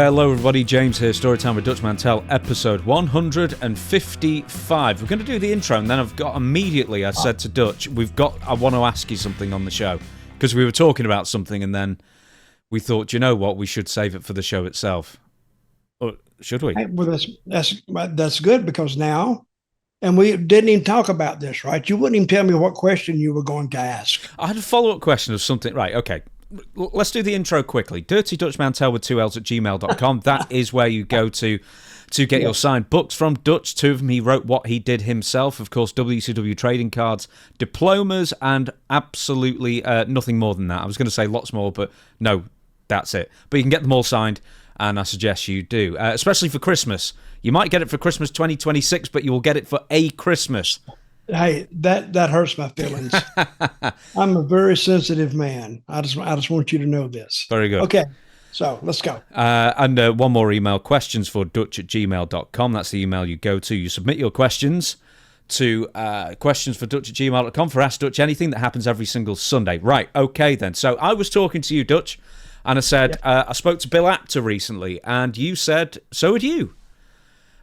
Hello everybody, James here, Storytime with Dutch Mantell, episode 155. We're going to do the intro, and then I've got immediately, I said to Dutch, I want to ask you something on the show, because we were talking about something, and then we thought, you know what, we should save it for the show itself. Or should we? Well, that's good, because now, and we didn't even talk about this, right? You wouldn't even tell me what question you were going to ask. I had a follow-up question of something. Right, okay. Let's do the intro quickly. Dirty Dutch Mantell with 2 L's at gmail.com. That is where you go to get your signed books from Dutch. 2 of them, he wrote what he did himself. Of course, WCW trading cards, diplomas, and absolutely nothing more than that. I was going to say lots more, but no, that's it. But you can get them all signed, and I suggest you do, especially for Christmas. You might get it for Christmas 2026, but you will get it for a Christmas. Hey, that hurts my feelings. I'm a very sensitive man. I just want you to know this. Very good. Okay, so let's go. And one more email, questions for Dutch at gmail.com. That's the email you go to. You submit your questions to questions for Dutch at gmail.com for Ask Dutch Anything. That happens every single Sunday. Right, okay then. So I was talking to you, Dutch, and I said, I spoke to Bill Apter recently, and you said, so had you.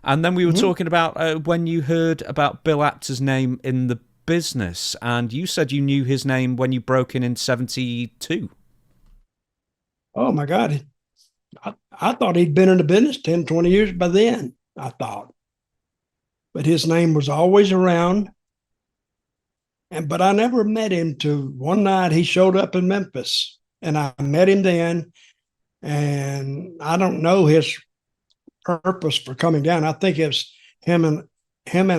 And then we were talking about when you heard about Bill Apter's name in the business, and you said you knew his name when you broke in 72. Oh, my God. I thought he'd been in the business 10, 20 years by then, I thought. But his name was always around. But I never met him till one night he showed up in Memphis, and I met him then, and I don't know his purpose for coming down. I think it's him and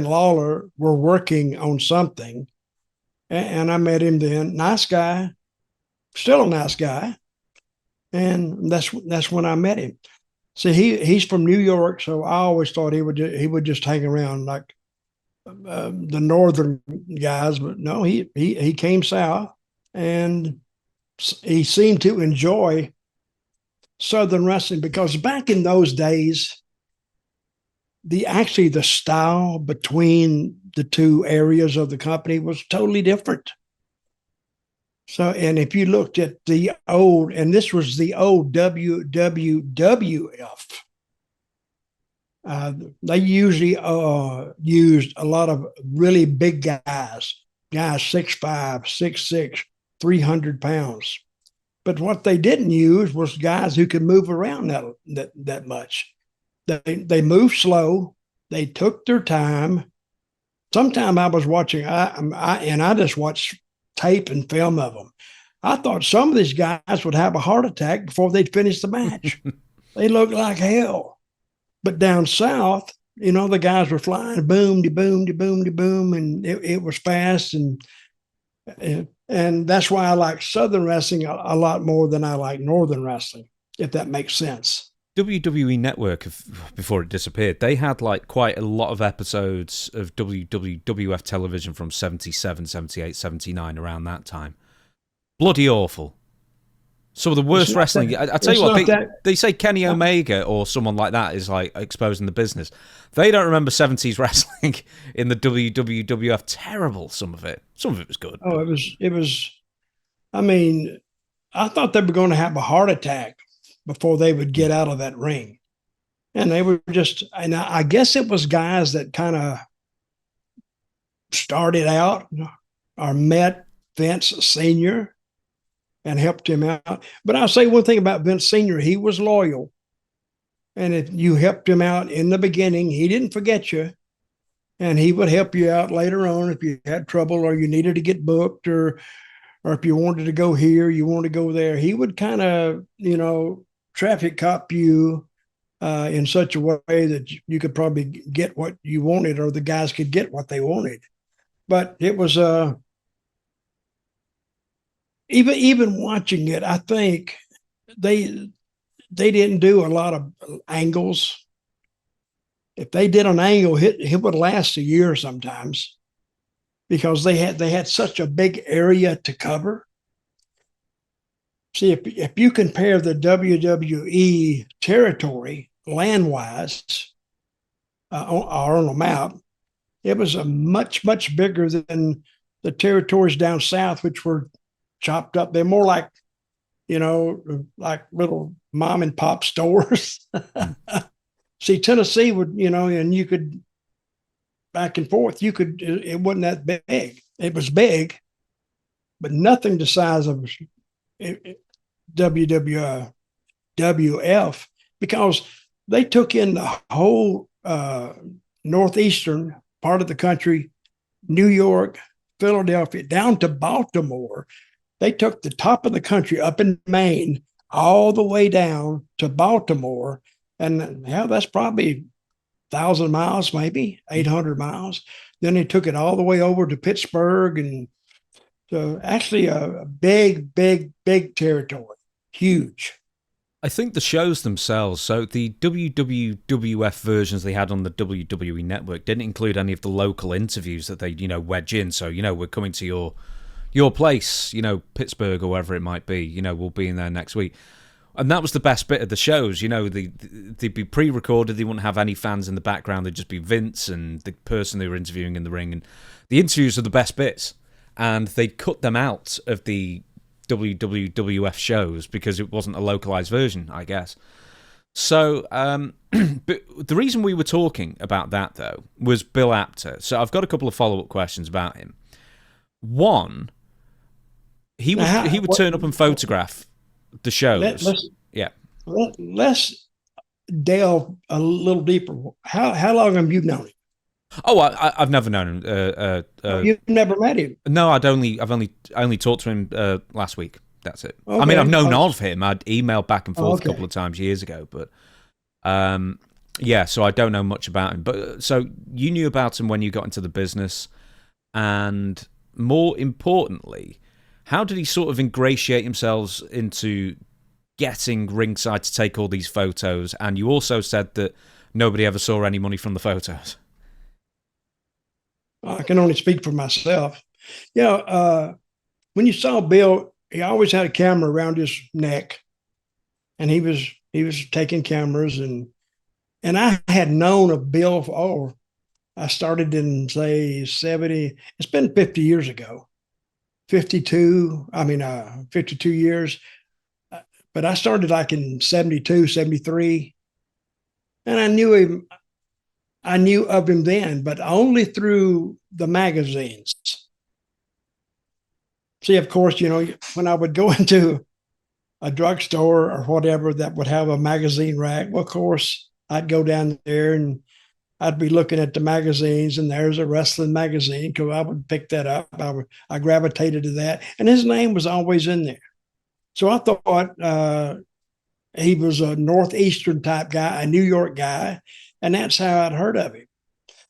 Lawler were working on something, and I met him then. Nice guy, still a nice guy, and that's when I met him. See, he's from New York, so I always thought he would just hang around like the northern guys, but no, he came south, and he seemed to enjoy Southern wrestling, because back in those days, the style between the two areas of the company was totally different. So, and if you looked at the old, and this was the old WWF, they usually used a lot of really big guys 6'5", 6'6", 300 pounds. But what they didn't use was guys who could move around that much. They moved slow. They took their time. Sometime I was watching, I just watched tape and film of them. I thought some of these guys would have a heart attack before they'd finish the match. They looked like hell. But down south, the guys were flying boom, de boom, de boom, de boom, and it was fast, and that's why I like Southern wrestling a lot more than I like Northern wrestling, if that makes sense. WWE Network, before it disappeared, they had quite a lot of episodes of WWF television from 77, 78, 79, around that time. Bloody awful. Some of the worst wrestling. I tell you what, they say Kenny Omega or someone like that is exposing the business. They don't remember 70s wrestling in the WWF. Terrible, some of it. Some of it was good. Oh, it was, I mean, I thought they were going to have a heart attack before they would get out of that ring. And they were and I guess it was guys that kind of started out or met Vince Sr. and helped him out. But I'll say one thing about Vince Sr., he was loyal. And if you helped him out in the beginning, he didn't forget you. And he would help you out later on if you had trouble or you needed to get booked, or if you wanted to go here, you wanted to go there. He would kind of, traffic cop you in such a way that you could probably get what you wanted, or the guys could get what they wanted. But it was even watching it, I think they didn't do a lot of angles. If they did an angle, it would last a year sometimes, because they had such a big area to cover. See, if you compare the WWE territory land-wise on a map, it was a much, much bigger than the territories down south, which were chopped up. They're more like, like little mom and pop stores. See, Tennessee would, and you could back and forth. It wasn't that big. It was big, but nothing the size of WWF, because they took in the whole northeastern part of the country, New York, Philadelphia, down to Baltimore. They took the top of the country up in Maine all the way down to Baltimore. And that's probably 1,000 miles, maybe 800 miles. Then they took it all the way over to Pittsburgh. And so actually a big, big, big territory, huge. I think the shows themselves, so the WWF versions they had on the WWE Network didn't include any of the local interviews that they, wedge in. So, we're coming to your place, Pittsburgh or wherever it might be, we'll be in there next week. And that was the best bit of the shows, they'd be pre-recorded, they wouldn't have any fans in the background, they'd just be Vince and the person they were interviewing in the ring. And the interviews are the best bits. And they'd cut them out of the WWF shows because it wasn't a localized version, I guess. So, but the reason we were talking about that, though, was Bill Apter. So I've got a couple of follow-up questions about him. One, he would turn up and photograph the shows. Let's delve a little deeper. How long have you known him? Oh, I've never known him. You've never met him? No, I've only talked to him last week. That's it. Okay. I mean, I've known of him. I'd emailed back and forth a couple of times years ago, but so I don't know much about him. But so you knew about him when you got into the business, and more importantly, how did he sort of ingratiate himself into getting ringside to take all these photos? And you also said that nobody ever saw any money from the photos. I can only speak for myself. When you saw Bill, he always had a camera around his neck, and he was taking cameras, and I had known of Bill I started in, say, 70. It's been 50 years ago. 52 years. But I started like in 72, 73. And I knew him. I knew of him then, but only through the magazines. See, of course, when I would go into a drugstore or whatever that would have a magazine rack, well, of course, I'd go down there and I'd be looking at the magazines, and there's a wrestling magazine, because I would pick that up. I gravitated to that, and his name was always in there. So I thought he was a Northeastern type guy, a New York guy, and that's how I'd heard of him.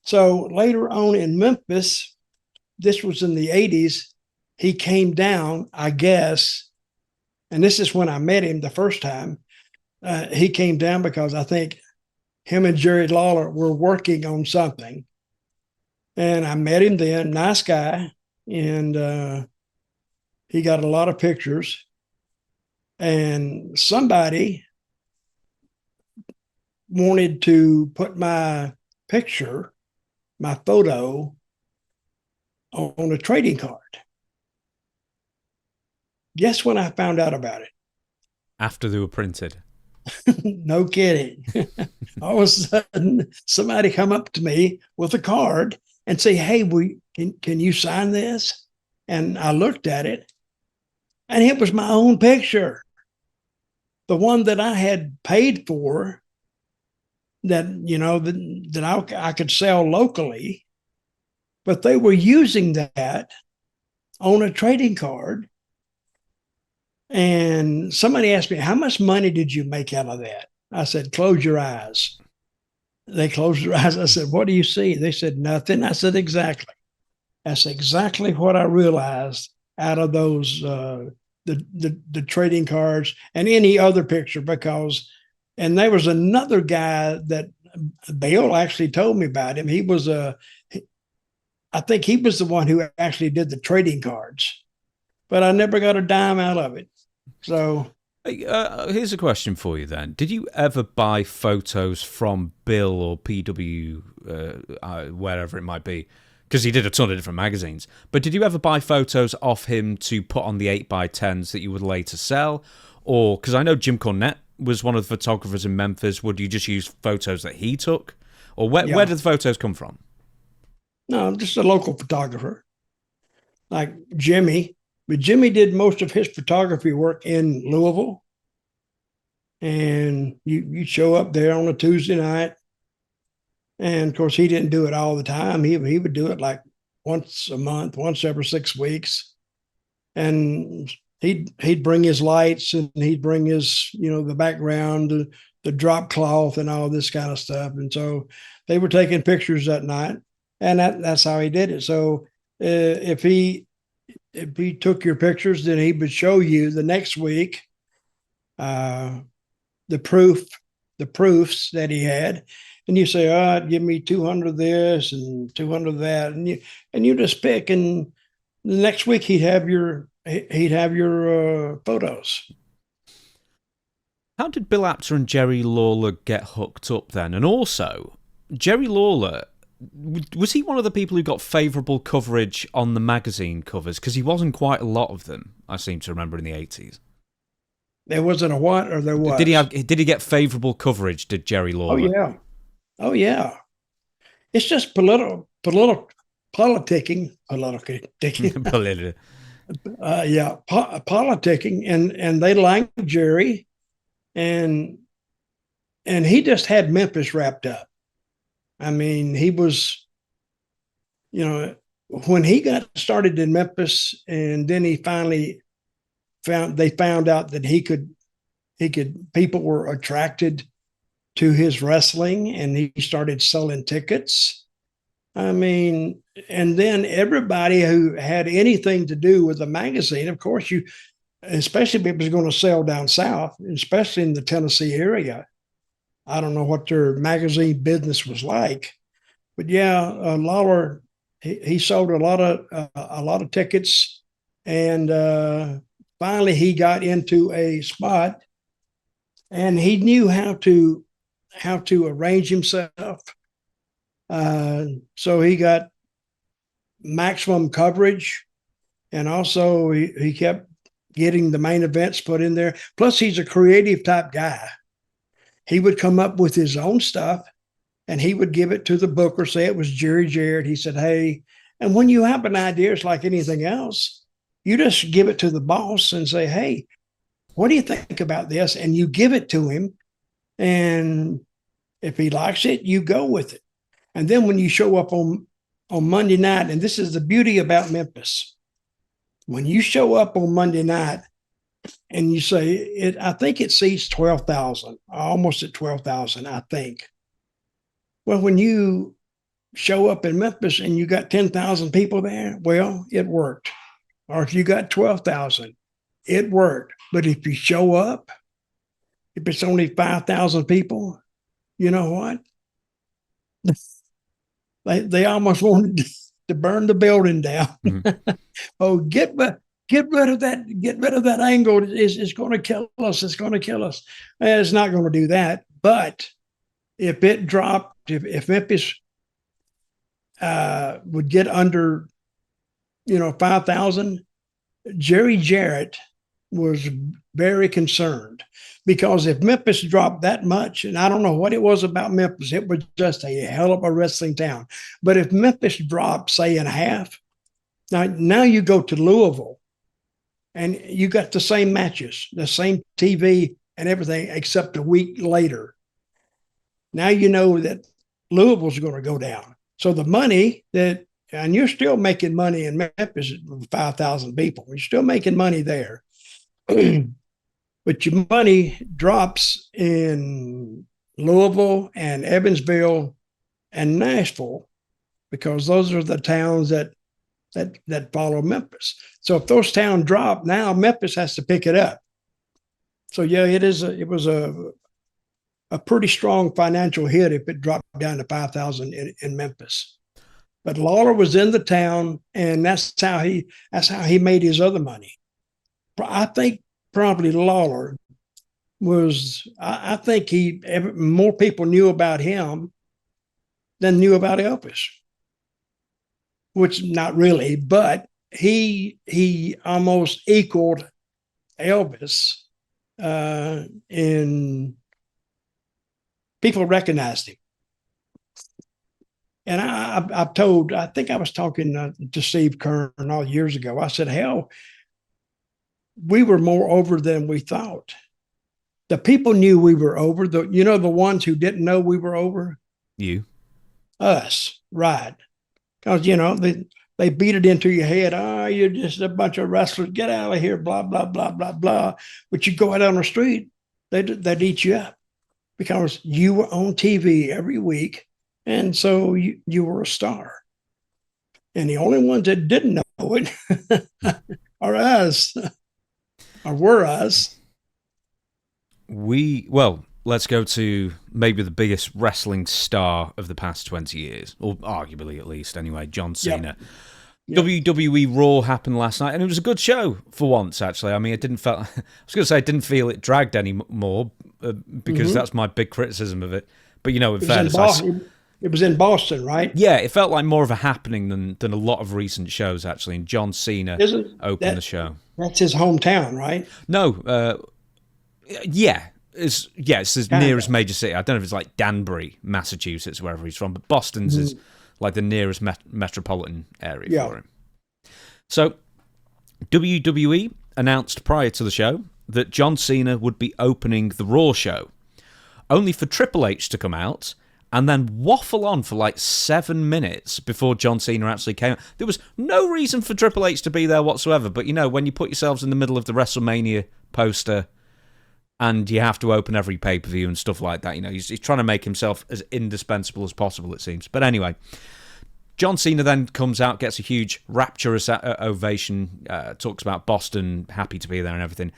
So later on in Memphis, this was in the 80s, he came down, I guess, and this is when I met him the first time. He came down because I think him and Jerry Lawler were working on something. And I met him then, nice guy, and he got a lot of pictures. And somebody wanted to put my picture, my photo, on a trading card. Guess when I found out about it? After they were printed. No kidding. All of a sudden, somebody come up to me with a card and say, "Hey, can you sign this?" And I looked at it, and it was my own picture, the one that I had paid for, that I could sell locally, but they were using that on a trading card. And somebody asked me, "How much money did you make out of that?" I said, "Close your eyes." They closed their eyes. I said, "What do you see?" They said, "Nothing." I said, "Exactly." That's exactly what I realized out of those the trading cards and any other picture, and there was another guy that Bill actually told me about him. I think he was the one who actually did the trading cards, but I never got a dime out of it. So here's a question for you then. Did you ever buy photos from Bill or PW, wherever it might be? Because he did a ton of different magazines. But did you ever buy photos off him to put on the 8x10s that you would later sell? Or, because I know Jim Cornette was one of the photographers in Memphis, would you just use photos that he took? Or where did the photos come from? No, just a local photographer like Jimmy. But Jimmy did most of his photography work in Louisville. And you show up there on a Tuesday night. And of course, he didn't do it all the time. He would do it like once a month, once every 6 weeks. And he'd bring his lights, and he'd bring his, the background, the drop cloth and all this kind of stuff. And so they were taking pictures that night, and that's how he did it. So if he took your pictures, then he would show you the next week the proofs that he had. And you say, "Oh, give me 200 of this and 200 of that," and you just pick. And the next week he'd have your photos. How did Bill Apter and Jerry Lawler get hooked up then? And also, Jerry Lawler, was he one of the people who got favourable coverage on the magazine covers? Because he wasn't quite a lot of them, I seem to remember, in the 80s. There wasn't a what, or there was? Did he get favourable coverage, did Jerry Lawler? Oh, yeah. It's just politicking. Politicking, and they liked Jerry, and he just had Memphis wrapped up. I mean, he was, when he got started in Memphis, and then he finally found out that people were attracted to his wrestling, and he started selling tickets. I mean, and then everybody who had anything to do with the magazine, of course, especially if it was going to sell down south, especially in the Tennessee area. I don't know what their magazine business was like, but yeah, Lawler, he sold a lot of tickets, and finally he got into a spot, and he knew how to arrange himself. So he got maximum coverage, and also he kept getting the main events put in there. Plus, he's a creative type guy. He would come up with his own stuff, and he would give it to the booker, say it was Jerry Jarrett. He said, "Hey," and when you have an idea, it's like anything else. You just give it to the boss and say, "Hey, what do you think about this?" And you give it to him, and if he likes it, you go with it. And then when you show up on Monday night, and this is the beauty about Memphis, when you show up on Monday night and you say, I think it seats 12,000, almost at 12,000, I think. Well, when you show up in Memphis and you got 10,000 people there, well, it worked. Or if you got 12,000, it worked. But if you show up, if it's only 5,000 people, you know what? They almost wanted to burn the building down. Mm-hmm. Oh, get rid of that angle. It's going to kill us. It's going to kill us. It's not going to do that. But if it dropped, if Memphis would get under, 5,000, Jerry Jarrett was very concerned, because if Memphis dropped that much, and I don't know what it was about Memphis, it was just a hell of a wrestling town. But if Memphis dropped, say, in half, now you go to Louisville, and you got the same matches, the same TV and everything, except a week later. Now you know that Louisville's going to go down. So the money and you're still making money in Memphis with 5,000 people. You're still making money there. But your money drops in Louisville and Evansville and Nashville, because those are the towns that follow Memphis. So if those towns drop, now Memphis has to pick it up. So yeah, it was a pretty strong financial hit if it dropped down to 5,000 in Memphis. But Lawler was in the town, and that's how he made his other money. I think probably Lawler was, I think more people knew about him than knew about Elvis, which not really, but he almost equaled Elvis and people recognized him. And I think I was talking to Steve Kern all years ago. I said, hell, we were more over than we thought. The people knew we were over. The ones who didn't know we were over? You. Us, right. Because, they beat it into your head. Oh, you're just a bunch of wrestlers. Get out of here, blah, blah, blah, blah, blah. But you go out on the street, they'd eat you up because you were on TV every week. And so you were a star. And the only ones that didn't know it are us, or were us. Let's go to maybe the biggest wrestling star of the past 20 years, or arguably at least anyway, John Cena. Yep. WWE Raw happened last night, and it was a good show for once, actually. I mean, I didn't feel it dragged anymore because that's my big criticism of it. But, in fairness... It was in Boston, right? Yeah, it felt like more of a happening than a lot of recent shows, actually. And John Cena opened the show. That's his hometown, right? No, it's his nearest major city. I don't know if it's like Danbury, Massachusetts, wherever he's from, but Boston's is like the nearest metropolitan area for him. So, WWE announced prior to the show that John Cena would be opening the Raw show, only for Triple H to come out and then waffle on for like 7 minutes before John Cena actually came out. There was no reason for Triple H to be there whatsoever, but when you put yourselves in the middle of the WrestleMania poster and you have to open every pay-per-view and stuff like that, he's trying to make himself as indispensable as possible, it seems. But anyway, John Cena then comes out, gets a huge rapturous ovation, talks about Boston, happy to be there and everything.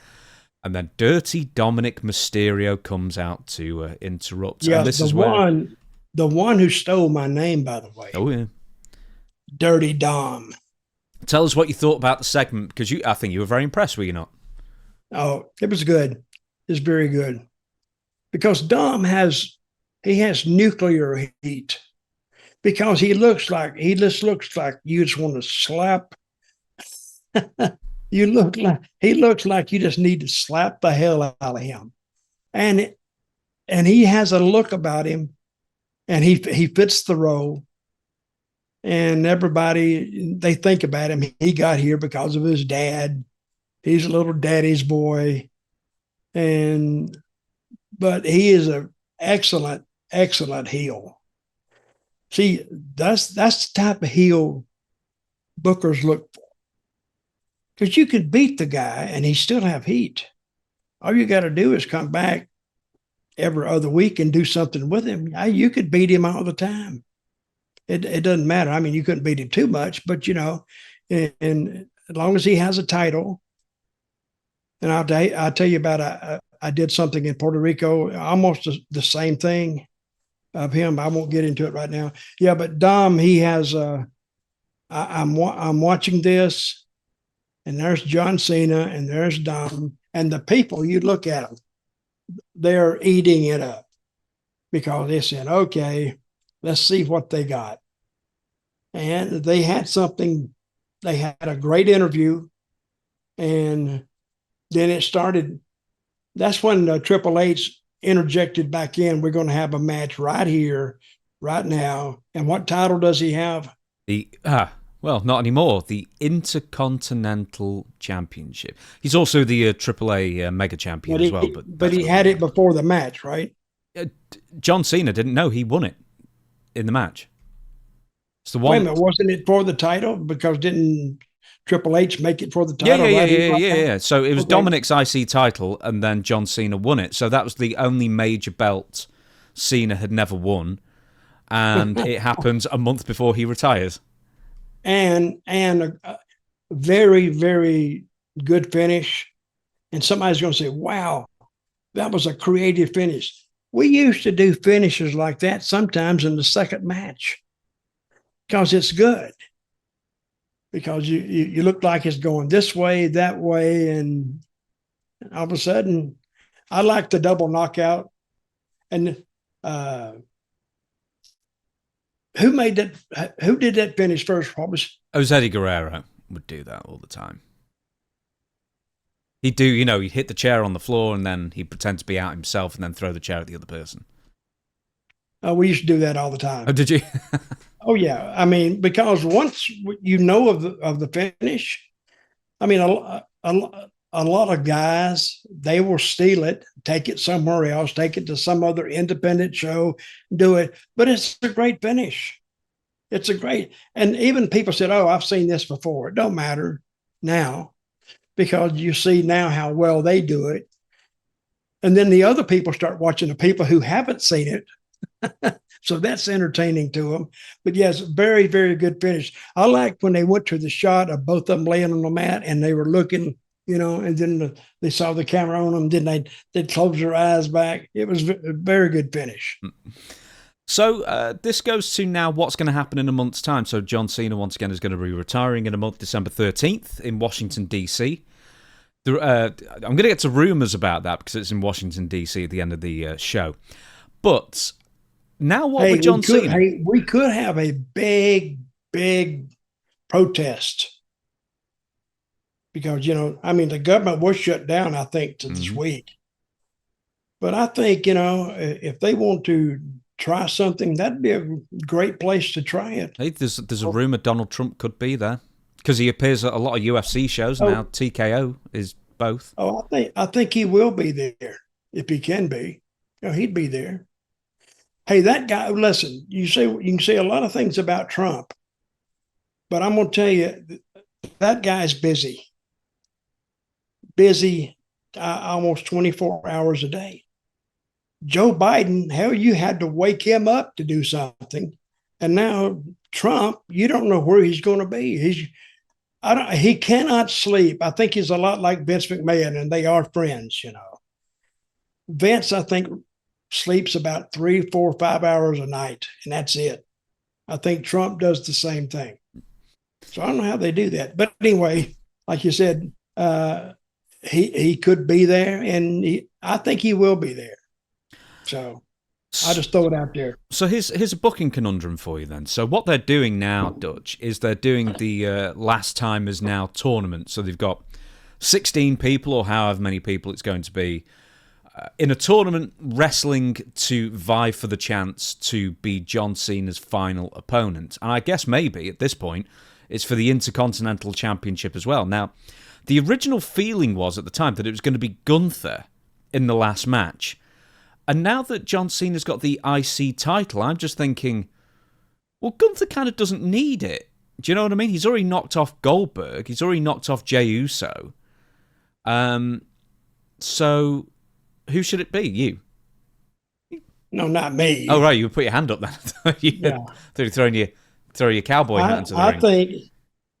And then Dirty Dominic Mysterio comes out to interrupt. Yeah, and this is where... The one who stole my name, by the way. Oh, yeah. Dirty Dom. Tell us what you thought about the segment, because I think you were very impressed, were you not? Oh, it was good. It's very good. Because Dom has nuclear heat. Because he looks like you just want to slap. He looks like you just need to slap the hell out of him. And he has a look about him, and he fits the role. And everybody, they think about him. He got here because of his dad. He's a little daddy's boy. But he is an excellent, excellent heel. See, that's the type of heel bookers look for. Because you could beat the guy and he still have heat. All you got to do is come back every other week and do something with him. You could beat him all the time. It doesn't matter. I mean, you couldn't beat him too much, but and as long as he has a title. And I'll tell you about I did something in Puerto Rico, almost the same thing of him. I won't get into it right now. Yeah, but Dom, he has I'm watching this. And there's John Cena, and there's Dom. And the people, you look at them, they're eating it up because they said, okay, let's see what they got. And they had something. They had a great interview. And then it started. That's when Triple H interjected back in. We're going to have a match right here, right now. And what title does he have? Well, not anymore. The Intercontinental Championship. He's also the AAA Mega Champion as well. But he had it before the match, right? John Cena didn't know he won it in the match. It's the one. Wait a minute, wasn't it for the title? Because didn't Triple H make it for the title? Yeah. So it was Dominic's IC title, and then John Cena won it. So that was the only major belt Cena had never won, and it happens a month before he retires. And a very, very good finish. And somebody's going to say, wow, that was a creative finish. We used to do finishes like that sometimes in the second match because it's good. Because you look like it's going this way, that way, and all of a sudden, I like the double knockout. And who made that? Who did that finish first? Eddie Guerrero would do that all the time. He'd do, he'd hit the chair on the floor and then he'd pretend to be out himself and then throw the chair at the other person. We used to do that all the Oh, time. did you? Oh yeah, I mean, because once you know of the finish, I mean, a lot of guys, they will steal it, take it somewhere else, take it to some other independent show, do it. But it's a great finish. It's a great, and even people said, "Oh, I've seen this before." It don't matter now because you see now how well they do it, and then the other people start watching the people who haven't seen it. So that's entertaining to them. But yes, very, very good finish. I like when they went to the shot of both of them laying on the mat and they were looking, and then they saw the camera on them. Then they'd close their eyes back. It was a very good finish. So this goes to now what's going to happen in a month's time. So John Cena, once again, is going to be retiring in a month, December 13th, in Washington, D.C. I'm going to get to rumours about that because it's in Washington, D.C. at the end of the show. But now what with John Cena? We could have a big, big protest because, the government was shut down, I think, this week. But I think, if they want to try something, that'd be a great place to try it. Hey, there's a rumor Donald Trump could be there because he appears at a lot of UFC shows now. TKO is both. Oh, I think he will be there if he can be. He'd be there. Hey, that guy. Listen, you can say a lot of things about Trump, but I'm going to tell you that guy's busy. Busy, almost 24 hours a day. Joe Biden, hell, you had to wake him up to do something. And now Trump, you don't know where he's going to be. He cannot sleep. I think he's a lot like Vince McMahon, and they are friends, Vince, I think, sleeps about 3, 4, 5 hours a night, and that's it. I think Trump does the same thing. So I don't know how they do that. But anyway, like you said, he could be there, and I think he will be there. So I just throw it out there. So here's a booking conundrum for you then. So what they're doing now, Dutch, is they're doing the Last Time Is Now tournament. So they've got 16 people or however many people it's going to be in a tournament wrestling to vie for the chance to be John Cena's final opponent. And I guess maybe at this point it's for the Intercontinental Championship as well. Now, the original feeling was at the time that it was going to be Gunther in the last match. And now that John Cena's got the IC title, I'm just thinking, well, Gunther kind of doesn't need it. Do you know what I mean? He's already knocked off Goldberg. He's already knocked off Jey Uso. So who should it be? You? No, not me. Oh, right. You would put your hand up then. Yeah. Throw your cowboy hat into the ring. I think,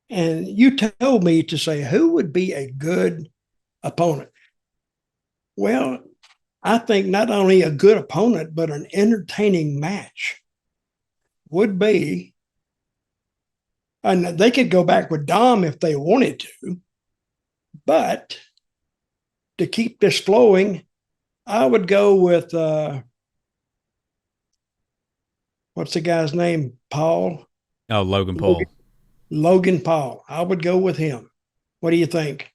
and you told me to say who would be a good opponent. Well, I think not only a good opponent, but an entertaining match would be, and they could go back with Dom if they wanted to, but to keep this flowing, I would go with, what's the guy's name? Paul? Oh, Logan Paul. Logan Paul. I would go with him. What do you think?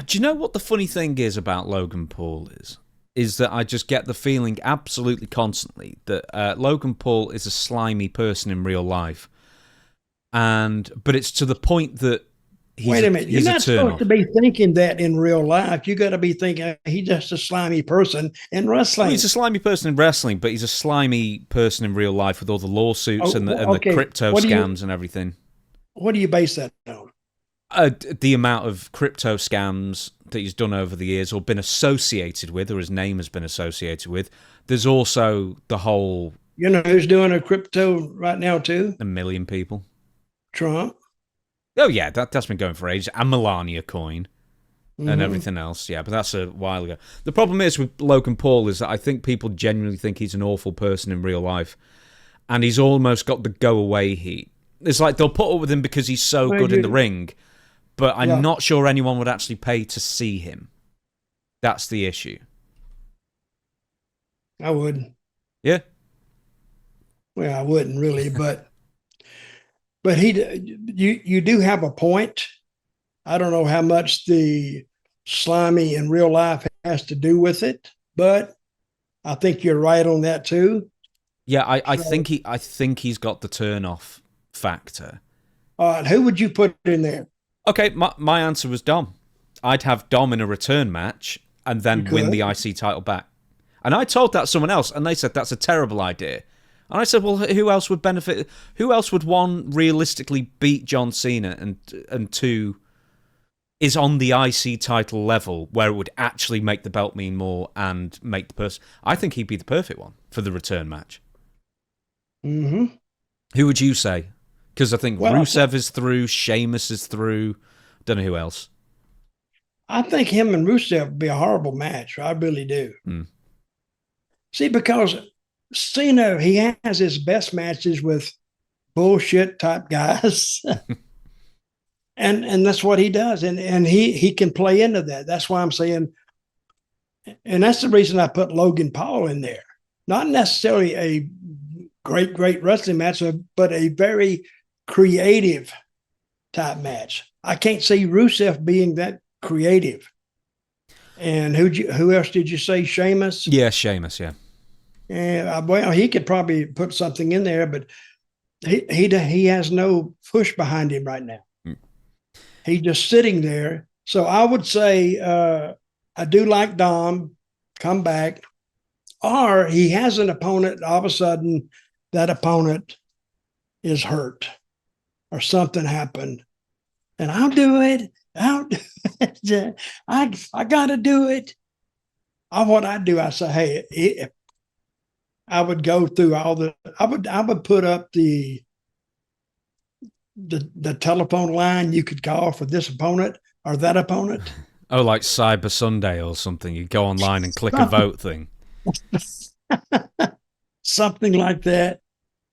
Do you know what the funny thing is about Logan Paul is that I just get the feeling absolutely constantly that Logan Paul is a slimy person in real life, but it's to the point that wait a minute, you're not supposed to be thinking that in real life. You got to be thinking he's just a slimy person in wrestling. Well, he's a slimy person in wrestling, but he's a slimy person in real life with all the lawsuits and the crypto scams and everything. What do you base that on? The amount of crypto scams that he's done over the years or been associated with, or his name has been associated with. There's also the whole... You know who's doing a crypto right now too? 1 million people. Trump. Oh yeah, that's been going for ages. And Melania coin and everything else. Yeah, but that's a while ago. The problem is with Logan Paul is that I think people genuinely think he's an awful person in real life. And he's almost got the go-away heat. It's like they'll put up with him because he's so good in the ring. But I'm not sure anyone would actually pay to see him. That's the issue. I would. Yeah? Well, I wouldn't really, but you do have a point. I don't know how much the slimy in real life has to do with it, but I think you're right on that too. Yeah, I think he's got the turn off factor. Who would you put in there? Okay, my answer was Dom. I'd have Dom in a return match and then win the IC title back. And I told that to someone else, and they said that's a terrible idea. And I said, well, who else would benefit? Who else would, one, realistically beat John Cena, and two, is on the IC title level where it would actually make the belt mean more and make the person... I think he'd be the perfect one for the return match. Mm-hmm. Who would you say? Because I think Rusev is through, Sheamus is through, don't know who else. I think him and Rusev would be a horrible match. I really do. See, because Cena, he has his best matches with bullshit type guys. and that's what he does. And he can play into that. That's why I'm saying, and that's the reason I put Logan Paul in there. Not necessarily a great wrestling match, but a very creative type match. I can't see Rusev being that creative. And who else did you say? Sheamus? Yeah, Sheamus, yeah. And well, he could probably put something in there, but he has no push behind him right now. He's just sitting there. So I would say I do like Dom, come back, or he has an opponent. All of a sudden, that opponent is hurt, or something happened, and I'll do it. I got to do it. What I do, I say, hey, if I would go through all the, I would put up the telephone line you could call for this opponent or that opponent. Oh, like Cyber Sunday or something. You go online and click a vote thing. Something like that.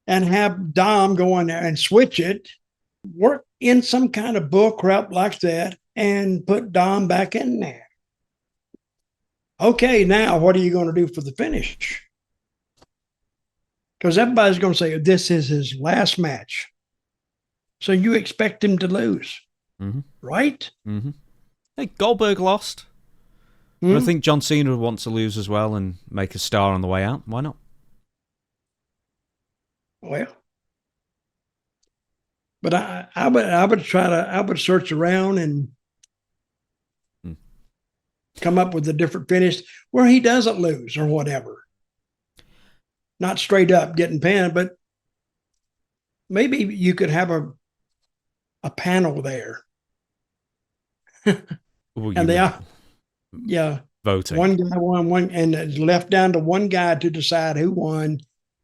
And have Dom go in there and switch it, work in some kind of bull crap like that, and put Dom back in there. Okay, now what are you going to do for the finish? Because everybody's going to say this is his last match. So you expect him to lose, right? Mm-hmm. Hey, Goldberg lost. I think John Cena would want to lose as well and make a star on the way out. Why not? Well, but I would search around and come up with a different finish where he doesn't lose or whatever. Not straight up getting pinned, but maybe you could have a panel there. And they are, voting. One guy won, and it's left down to one guy to decide who won,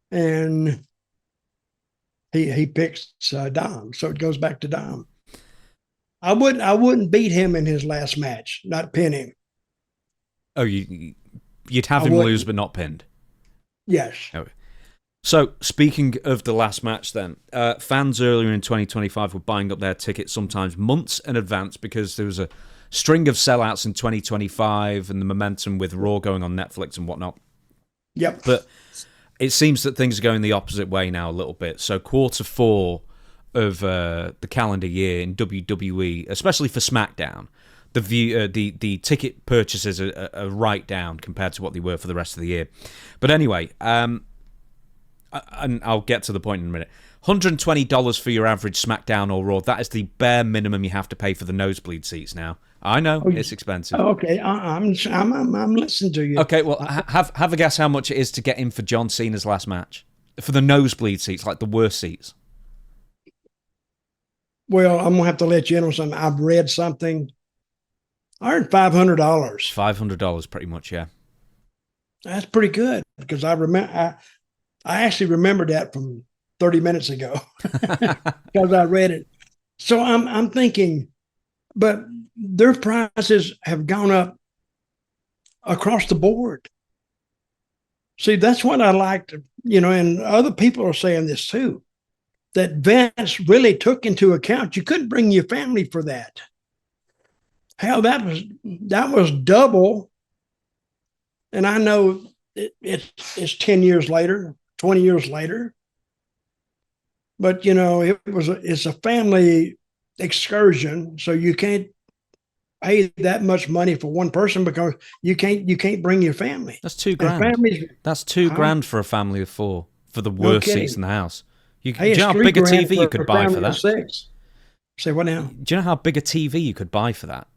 and he picks Dom, so it goes back to Dom. I wouldn't beat him in his last match, not pin him. Oh, you'd have him lose but not pinned. Yes. Okay. So, speaking of the last match then, fans earlier in 2025 were buying up their tickets sometimes months in advance because there was a string of sellouts in 2025 and the momentum with Raw going on Netflix and whatnot. Yep. But it seems that things are going the opposite way now a little bit. So, Q4 of the calendar year in WWE, especially for SmackDown, the ticket purchases are right down compared to what they were for the rest of the year. But anyway, and I'll get to the point in a minute. $120 for your average SmackDown or Raw. That is the bare minimum you have to pay for the nosebleed seats now. I know it's expensive. Okay, I'm listening to you. Okay, well, have a guess how much it is to get in for John Cena's last match for the nosebleed seats, like the worst seats. Well, I'm gonna have to let you in on something. I've read something. I earned $500. $500, pretty much, yeah. That's pretty good because I actually remembered that from 30 minutes ago because I read it. So I'm thinking, but their prices have gone up across the board. See, that's what I liked, and other people are saying this too, that Vince really took into account. You couldn't bring your family for that. Hell, that was double. And I know it's 10 years later, 20 years later. But, it's a family excursion. So you can't pay that much money for one person because you can't bring your family. That's $2,000. Families, That's $2,000 for a family of 4 for the no worst seats kidding. in the house. Do Hey, you it's know how big a $3,000 TV you could for a buy for family of that? 6. Say what now? Do you know how big a TV you could buy for that?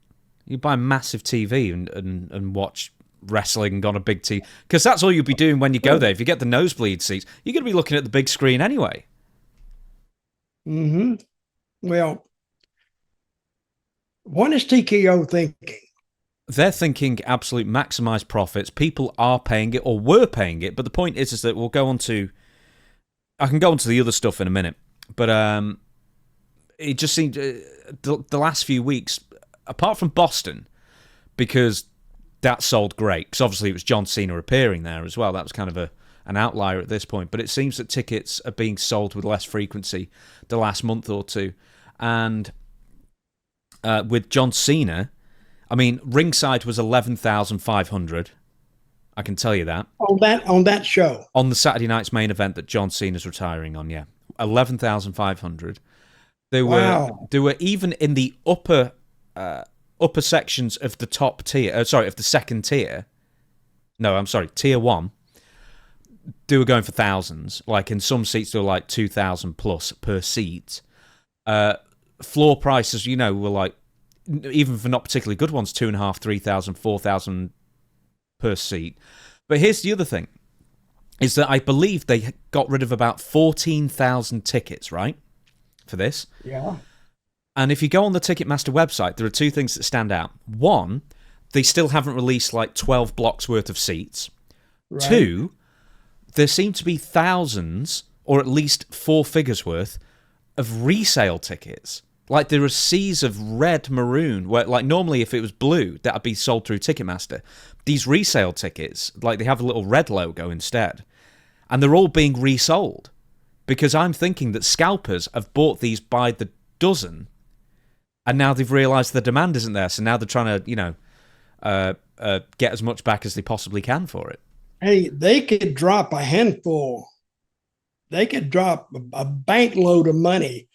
You buy a massive TV and watch wrestling on a big TV. Because that's all you'll be doing when you go there. If you get the nosebleed seats, you're going to be looking at the big screen anyway. Mm-hmm. Well, what is TKO thinking? They're thinking absolute maximize profits. People are paying it or were paying it. But the point is that we'll go on to... I can go on to the other stuff in a minute. But it just seemed... the last few weeks, apart from Boston, because that sold great, because obviously it was John Cena appearing there as well. That was kind of an outlier at this point. But it seems that tickets are being sold with less frequency the last month or two. And with John Cena, I mean, ringside was 11,500. I can tell you that. On that show. On the Saturday night's main event that John Cena's retiring on, yeah. 11,500. There were even in the upper sections of the top tier, of the second tier. No, I'm sorry, tier 1. They were going for thousands. Like in some seats, they were like 2,000 plus per seat. Floor prices, were like, even for not particularly good ones, 2,500, 3,000, 4,000 per seat. But here's the other thing, is that I believe they got rid of about 14,000 tickets, right, for this. Yeah. And if you go on the Ticketmaster website, there are two things that stand out. One, they still haven't released like 12 blocks worth of seats. Right. Two, there seem to be thousands, or at least 4 figures worth, of resale tickets. Like there are seas of red, maroon, where like normally if it was blue, that would be sold through Ticketmaster. These resale tickets, like they have a little red logo instead. And they're all being resold. Because I'm thinking that scalpers have bought these by the dozen, and now they've realised the demand isn't there, so now they're trying to, get as much back as they possibly can for it. Hey, they could drop a handful. They could drop a bank load of money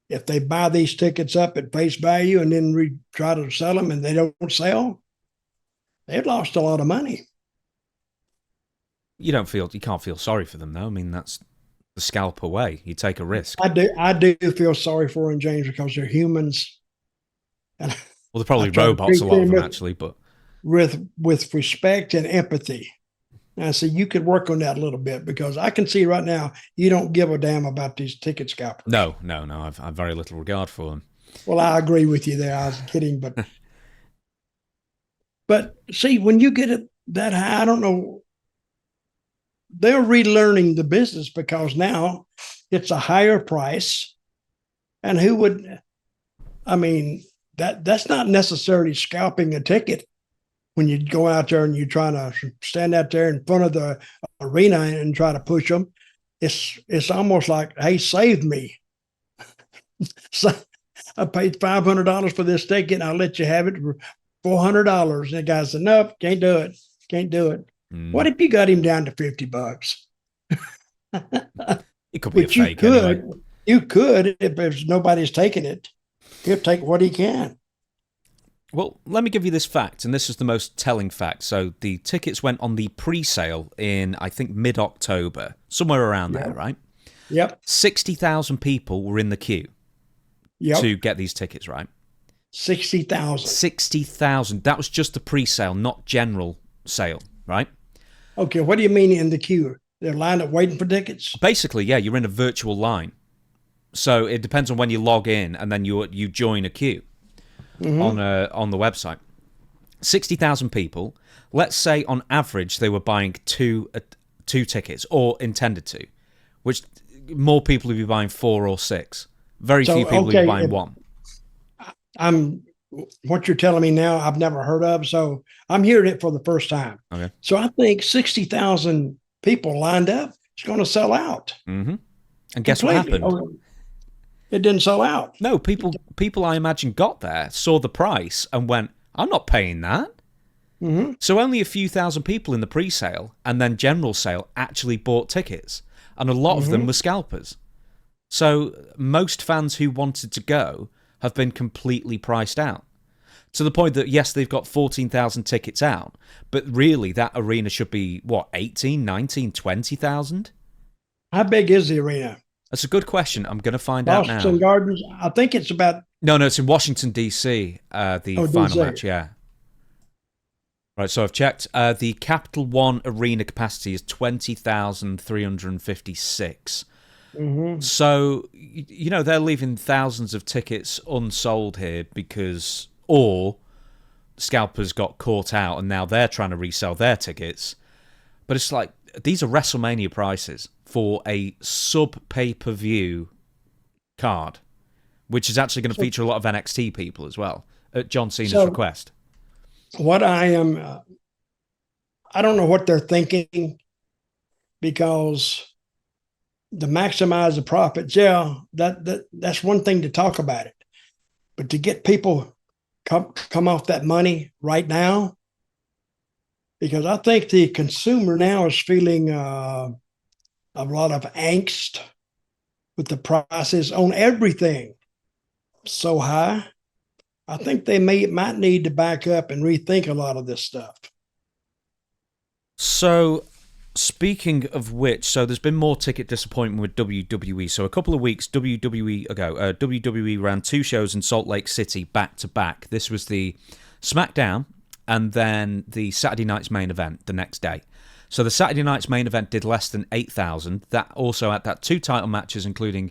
if they buy these tickets up at face value and then try to sell them and they don't sell. They've lost a lot of money. You can't feel sorry for them though. I mean, that's the scalper way. You take a risk. I do feel sorry for them, James, because they're humans. And well, they're probably robots, a lot of them actually, but with respect and empathy. And I say you could work on that a little bit, because I can see right now you don't give a damn about these ticket scalpers. No. I've very little regard for them. Well, I agree with you there. I was kidding, but see, when you get it that high, I don't know. They're relearning the business because now it's a higher price, and who would? I mean, that's not necessarily scalping a ticket. When you go out there and you're trying to stand out there in front of the arena and try to push them, it's almost like, hey, save me. So I paid $500 for this ticket, and I'll let you have it for $400. And the guy said, nope, can't do it. Mm. What if you got him down to $50? It could be a fake anyway. You could, if nobody's taking it. He'll take what he can. Well, let me give you this fact, and this is the most telling fact. So the tickets went on the pre-sale in, I think, mid-October, somewhere around there, right? Yep. 60,000 people were in the queue to get these tickets, right? 60,000. 60,000. That was just the pre-sale, not general sale, right? Okay, what do you mean in the queue? They're lined up waiting for tickets? Basically, yeah, you're in a virtual line. So it depends on when you log in, and then you join a queue. Mm-hmm. On the website. 60,000 people. Let's say on average they were buying two tickets, or intended to, which more people would be buying 4 or 6. Very few people would be buying 1. What you're telling me now, I've never heard of, so I'm hearing it for the first time. Okay. So I think 60,000 people lined up, it's going to sell out. Mm-hmm. And guess what happened? It didn't sell out. No, people I imagine got there, saw the price, and went, I'm not paying that. Mm-hmm. So only a few thousand people in the pre-sale and then general sale actually bought tickets. And a lot of them were scalpers. So most fans who wanted to go have been completely priced out. To the point that, yes, they've got 14,000 tickets out, but really that arena should be, what, 18, 19, 20,000? How big is the arena? That's a good question. I'm going to find out now. Boston Gardens, I think it's about... No, it's in Washington, D.C., the final match, yeah. Right, so I've checked. The Capital One arena capacity is 20,356. Mm-hmm. So, they're leaving thousands of tickets unsold here because... Or scalpers got caught out and now they're trying to resell their tickets. But it's like, these are WrestleMania prices for a sub-pay-per-view card, which is actually going to feature a lot of NXT people as well, at John Cena's request. What I don't know what they're thinking, because to maximize the profits, that's one thing to talk about it. But to get people come off that money right now, because I think the consumer now is feeling a lot of angst with the prices on everything so high. I think they might need to back up and rethink a lot of this stuff. So, speaking of which, so there's been more ticket disappointment with WWE. So a couple of weeks ago, WWE ran 2 shows in Salt Lake City back to back. This was the SmackDown and then the Saturday night's main event the next day. So the Saturday night's main event did less than 8,000. That also had 2 title matches, including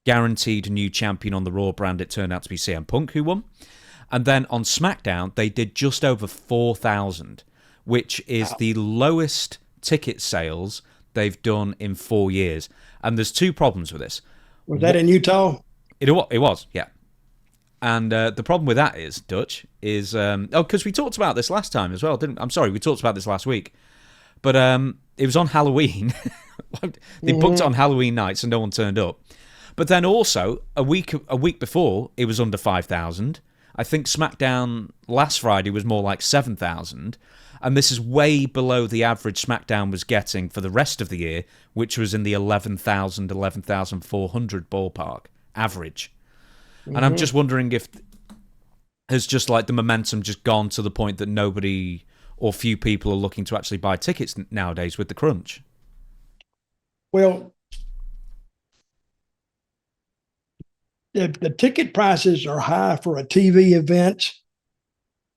guaranteed new champion on the Raw brand. It turned out to be CM Punk who won. And then on SmackDown, they did just over 4,000, which is the lowest ticket sales they've done in 4 years. And there's 2 problems with this. Was that in Utah? It was, yeah. And the problem with that is, Dutch, is... because we talked about this last time as well, didn't we? I'm sorry, we talked about this last week. But it was on Halloween. They booked it on Halloween night, so no one turned up. But then also, a week before, it was under 5,000. I think SmackDown last Friday was more like 7,000. And this is way below the average SmackDown was getting for the rest of the year, which was in the 11,000, 11,400 ballpark average. And I'm just wondering if has just like the momentum just gone to the point that nobody or few people are looking to actually buy tickets nowadays with the crunch. Well, the ticket prices are high for a TV event.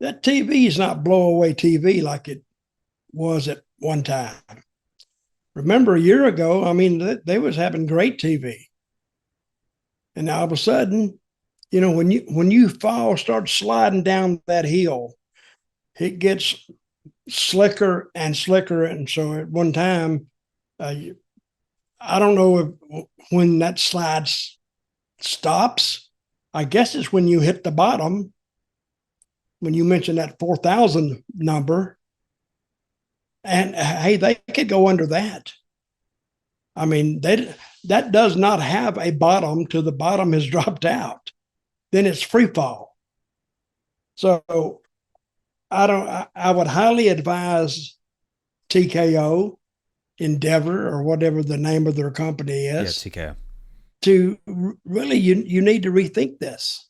That TV is not blow away TV like it was at one time. Remember a year ago, I mean, they was having great TV. And all of a sudden, when you start sliding down that hill, it gets slicker and slicker. And so at one time, I don't know when that slide stops. I guess it's when you hit the bottom. When you mentioned that 4,000 number, and hey, they could go under that. I mean, that does not have a bottom till the bottom has dropped out. Then it's free fall. So I would highly advise TKO, Endeavor, or whatever the name of their company is. Yeah, TKO. To really, you need to rethink this.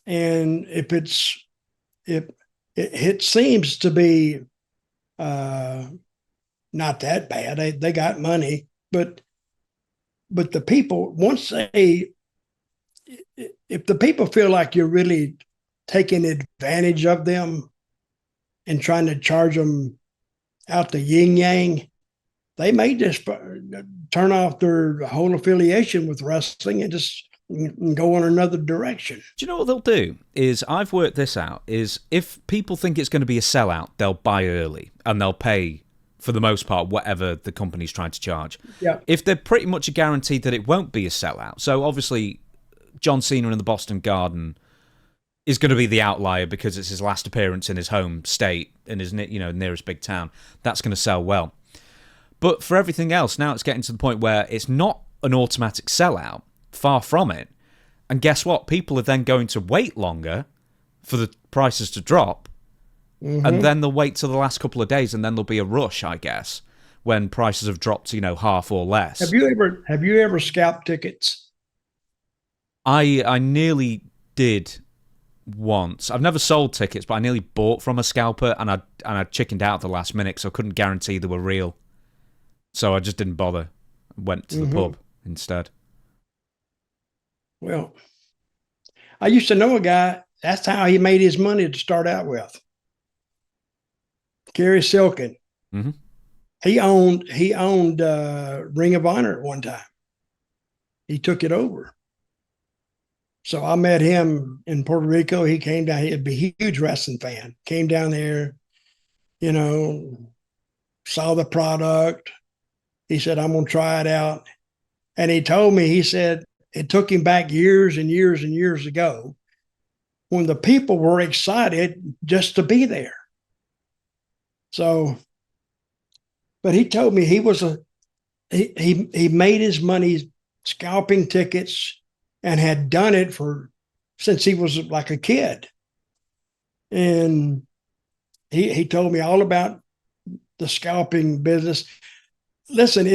And if it seems to be not that bad. They got money, but the people, if the people feel like you're really taking advantage of them and trying to charge them out the yin yang, they may just turn off their whole affiliation with wrestling and just go in another direction. Do you know what they'll do? Is I've worked this out, is if people think it's going to be a sellout, they'll buy early and they'll pay, for the most part, whatever the company's trying to charge. Yeah. If they're pretty much guaranteed that it won't be a sellout, so obviously John Cena in the Boston Garden is going to be the outlier because it's his last appearance in his home state, in his nearest big town. That's going to sell well. But for everything else, now it's getting to the point where it's not an automatic sellout. Far from it. And guess what? People are then going to wait longer for the prices to drop. Mm-hmm. And then they'll wait till the last couple of days, and then there'll be a rush, I guess, when prices have dropped to, half or less. Have you ever scalped tickets? I nearly did once. I've never sold tickets, but I nearly bought from a scalper, and I chickened out at the last minute, so I couldn't guarantee they were real. So I just didn't bother. Went to the pub instead. Well, I used to know a guy. That's how he made his money to start out with. Gary Silkin. Mm-hmm. He owned Ring of Honor at one time. He took it over. So I met him in Puerto Rico. He came down. He'd be a huge wrestling fan. Came down there, saw the product. He said, I'm going to try it out. And he told me, he said, it took him back years and years and years ago when the people were excited just to be there. So, but he told me he made his money scalping tickets and had done it since he was like a kid. And he told me all about the scalping business. Listen,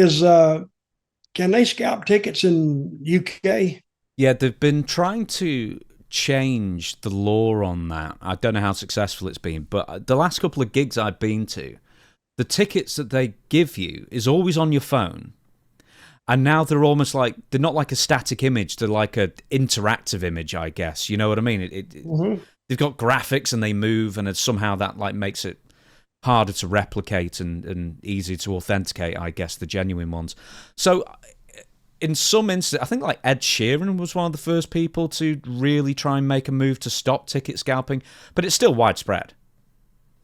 can they scalp tickets in UK? Yeah, they've been trying to change the law on that. I don't know how successful it's been, but the last couple of gigs I've been to, the tickets that they give you is always on your phone. And now they're almost like, they're not like a static image, they're like an interactive image, I guess. You know what I mean? They've got graphics and they move, and somehow that like makes it harder to replicate and easier to authenticate, I guess, the genuine ones. So in some instances, I think like Ed Sheeran was one of the first people to really try and make a move to stop ticket scalping, but it's still widespread.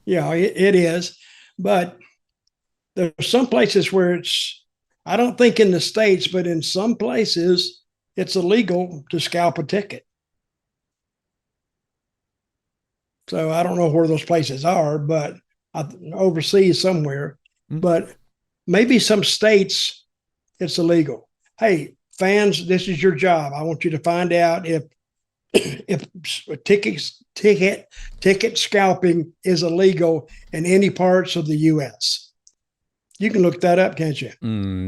Yeah, it is. But there's some places where I don't think in the States, but in some places, it's illegal to scalp a ticket. So I don't know where those places are, but overseas somewhere. But maybe some states, it's illegal. Hey, fans, this is your job. I want you to find out if ticket scalping is illegal in any parts of the U.S. You can look that up, can't you?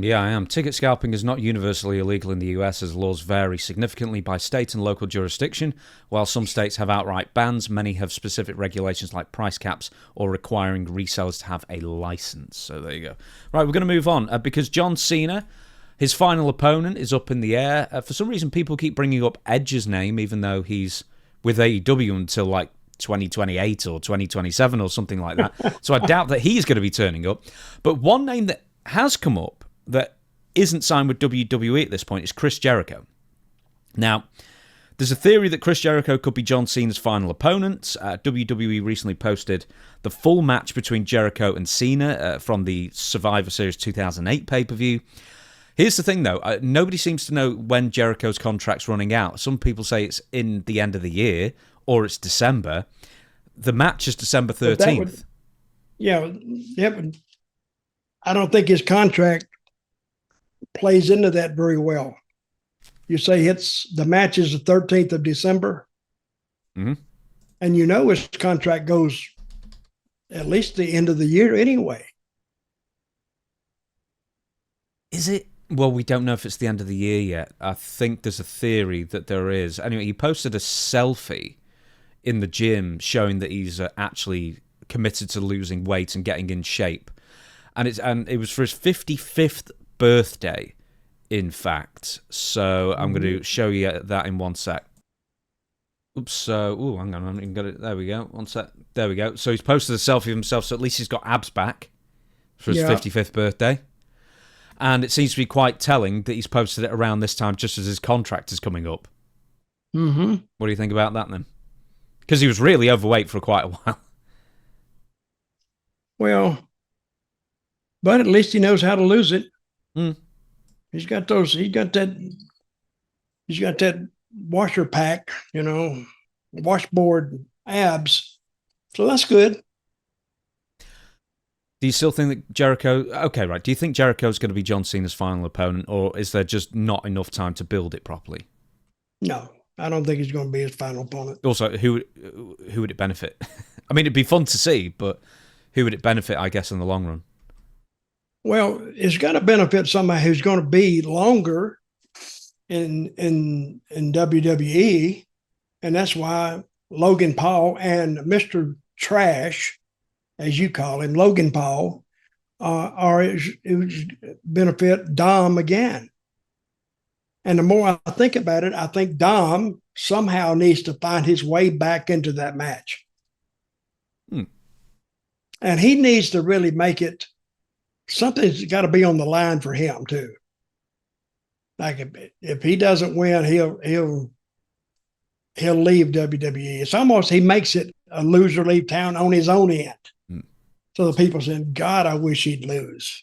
Yeah, I am. Ticket scalping is not universally illegal in the US, as laws vary significantly by state and local jurisdiction. While some states have outright bans, many have specific regulations like price caps or requiring resellers to have a license. So there you go. Right, we're going to move on because John Cena, his final opponent, is up in the air. For some reason, people keep bringing up Edge's name, even though he's with AEW until like 2028 or 2027 or something like that. So I doubt that he's going to be turning up. But one name that has come up that isn't signed with WWE at this point is Chris Jericho. Now, there's a theory that Chris Jericho could be John Cena's final opponent. WWE recently posted the full match between Jericho and Cena from the Survivor Series 2008 pay-per-view. Here's the thing, though. Nobody seems to know when Jericho's contract's running out. Some people say it's in the end of the year, or it's December. The match is December 13th. But I don't think his contract plays into that very well. You say the match is the 13th of December, and his contract goes at least the end of the year anyway. Is it? Well, we don't know if it's the end of the year yet. I think there's a theory that there is. Anyway, he posted a selfie in the gym showing that he's actually committed to losing weight and getting in shape. And it was for his 55th birthday, in fact. So I'm going to show you that in one sec. Oops, hang on, I haven't got it. There we go. One sec. There we go. So he's posted a selfie of himself, so at least he's got abs back for his 55th birthday. And it seems to be quite telling that he's posted it around this time just as his contract is coming up. What do you think about that then? Because he was really overweight for quite a while. Well, but at least he knows how to lose it. He's got that washer pack, washboard abs. So that's good. Do you still think that Jericho... Okay, right. Do you think Jericho's going to be John Cena's final opponent, or is there just not enough time to build it properly? No, I don't think he's going to be his final opponent. Also, who would it benefit? I mean, it'd be fun to see, but who would it benefit, I guess, in the long run? Well, it's got to benefit somebody who's going to be longer in WWE, and that's why Logan Paul and Mr. Trash, as you call him, Logan Paul, or it would benefit Dom again. And the more I think about it, I think Dom somehow needs to find his way back into that match. And he needs to really make it, something's got to be on the line for him too. Like if he doesn't win, he'll leave WWE. It's almost, he makes it a loser leave town on his own end. So the people saying, God, I wish he'd lose.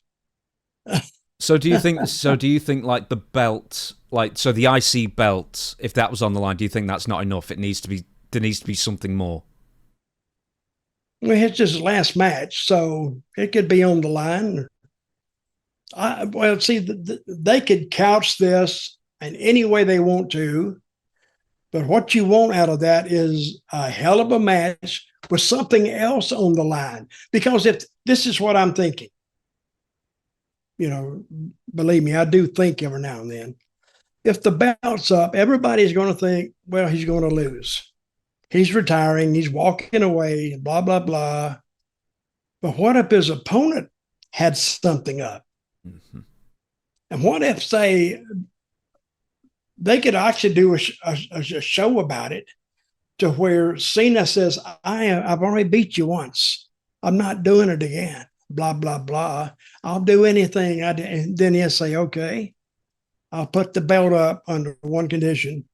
So do you think like the belt, like, so the IC belt, if that was on the line, do you think that's not enough? There needs to be something more. Well, it's just last match, so it could be on the line. They could couch this in any way they want to, but what you want out of that is a hell of a match with something else on the line. Because if this is what I'm thinking, believe me, I do think every now and then. If the belt's up, everybody's going to think, well, he's going to lose. He's retiring. He's walking away, blah, blah, blah. But what if his opponent had something up? Mm-hmm. And what if, say, they could actually do a show about it to where Cena says, I've already beat you once. I'm not doing it again. Blah, blah, blah. I'll do anything. And then he'll say, okay, I'll put the belt up under one condition.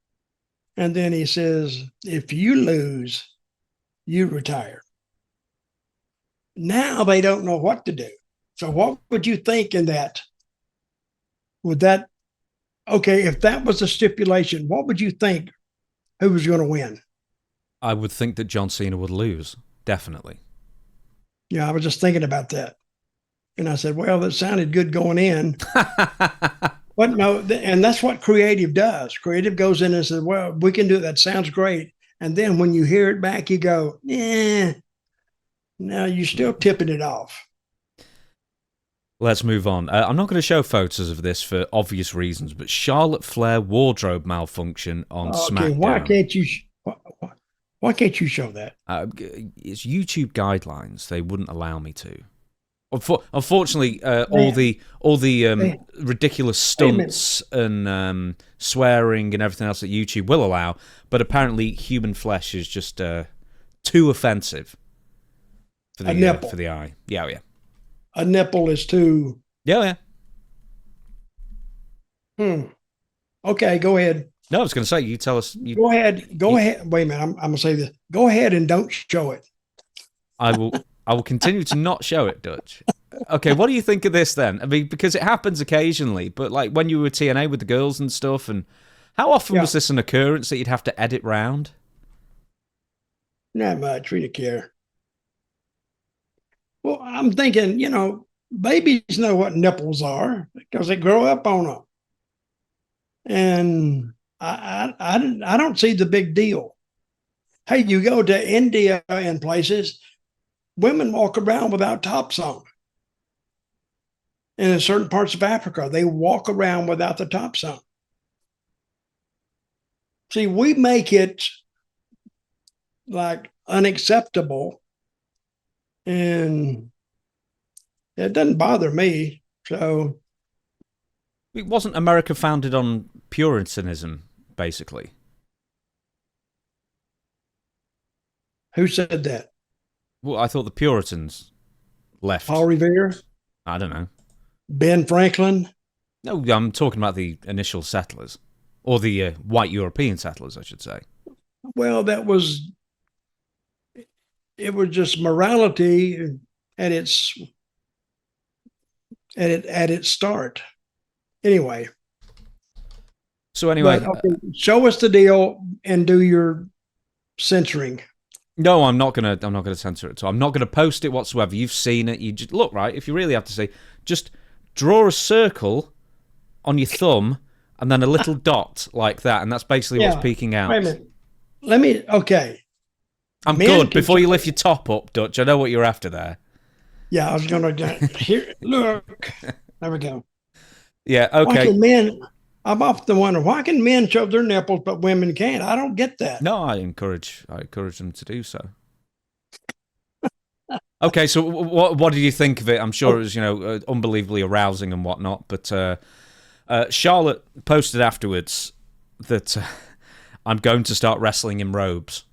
And then he says, if you lose, you retire. Now they don't know what to do. So what would you think in that? If that was a stipulation, what would you think who was going to win? I would think that John Cena would lose, definitely. Yeah, I was just thinking about that. And I said, well, that sounded good going in. But no, and that's what creative does. Creative goes in and says, well, we can do it. That sounds great. And then when you hear it back, you go, no, you're still tipping it off. Let's move on. I'm not going to show photos of this for obvious reasons, but Charlotte Flair wardrobe malfunction on SmackDown. Why can't you show that? It's YouTube guidelines. They wouldn't allow me to. Unfortunately, all the ridiculous stunts and swearing and everything else that YouTube will allow, but apparently human flesh is just too offensive for the eye. Yeah. A nipple is too. Yeah. Okay, go ahead. No, I was going to say, you tell us. Go ahead. Wait a minute. I'm going to say this. Go ahead and don't show it. I will continue to not show it, Dutch. Okay, what do you think of this then? I mean, because it happens occasionally, but like when you were TNA with the girls and stuff, and how often was this an occurrence that you'd have to edit round? Not much. We don't care. Well, I'm thinking, babies know what nipples are because they grow up on them. And I don't see the big deal. Hey, you go to India and places, women walk around without tops on. And in certain parts of Africa, they walk around without the tops on. See, we make it like unacceptable, and it doesn't bother me. So it wasn't America founded on Puritanism, basically. Who said that? Well, I thought the Puritans left. Paul Revere? I don't know. Ben Franklin? No, I'm talking about the initial settlers. Or the white European settlers, I should say. Well, it was just morality at its start. Anyway. So anyway, show us the deal and do your censoring. No, I'm not gonna censor it at all. I'm not gonna post it whatsoever. You've seen it. You just look, right. If you really have to see, just draw a circle on your thumb and then a little dot like that, and that's basically what's peeking out. Wait a minute. Okay. I'm good. Before you lift your top up, Dutch, I know what you're after there. Yeah, I was gonna here. Look, there we go. Yeah. Okay. I'm often wondering, why can men show their nipples but women can't? I don't get that. No, I encourage them to do so. Okay, so what did you think of it? I'm sure it was, unbelievably arousing and whatnot, but Charlotte posted afterwards that I'm going to start wrestling in robes.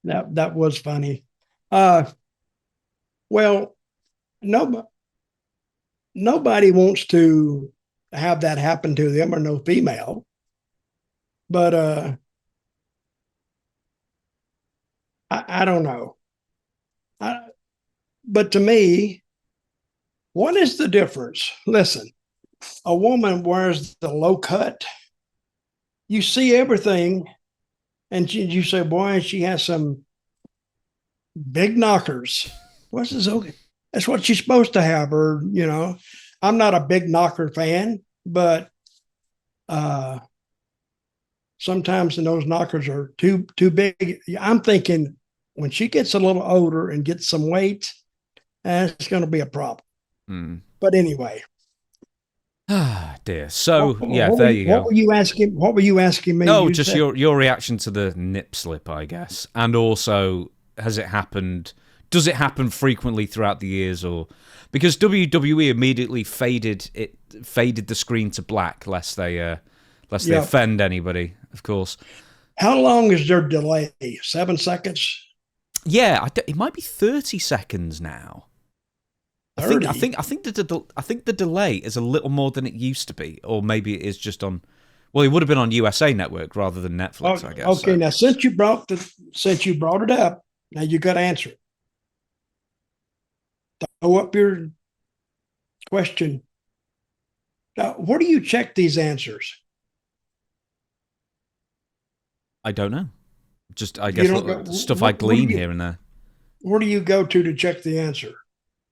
That was funny. Well, nobody wants to have that happen to them, or no female. But I don't know. But to me, what is the difference? Listen, a woman wears the low cut. You see everything, and you say, boy, she has some big knockers. What's this? Okay? That's what she's supposed to have. Or, I'm not a big knocker fan, but sometimes those knockers are too big. I'm thinking when she gets a little older and gets some weight, it's going to be a problem. But anyway. Ah, dear. So, there you go. What were you asking me? No, just your reaction to the nip slip, I guess. And also, does it happen frequently throughout the years, or because WWE immediately faded the screen to black lest they offend anybody, of course. How long is their delay? 7 seconds? Yeah, it might be 30 seconds now. 30? I think the delay is a little more than it used to be, or maybe it is just on. Well, it would have been on USA Network rather than Netflix, I guess. Okay, so. Now since you brought it up, now you got to answer it. Throw up your question. Now, where do you check these answers? I don't know. Just I guess stuff I glean here and there. Where do you go to check the answer?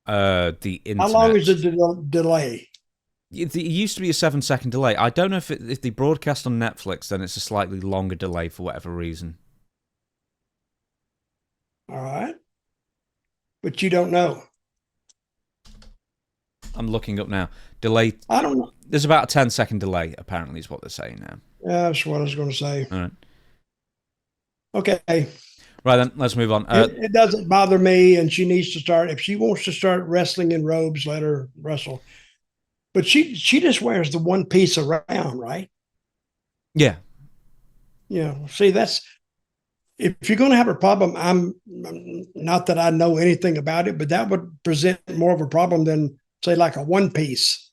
The internet. How long is the delay? It used to be a 7-second delay. I don't know if they broadcast on Netflix, then it's a slightly longer delay for whatever reason. All right. But you don't know. I'm looking up now. Delay. I don't know. There's about a 10-second delay, apparently, is what they're saying now. Yeah, that's what I was going to say. All right. Okay. Right then, let's move on. It doesn't bother me, and she needs to start. If she wants to start wrestling in robes, let her wrestle. But she just wears the one piece around, right? Yeah. See, that's if you're going to have a problem. I'm not that I know anything about it, but that would present more of a problem than say like a one piece.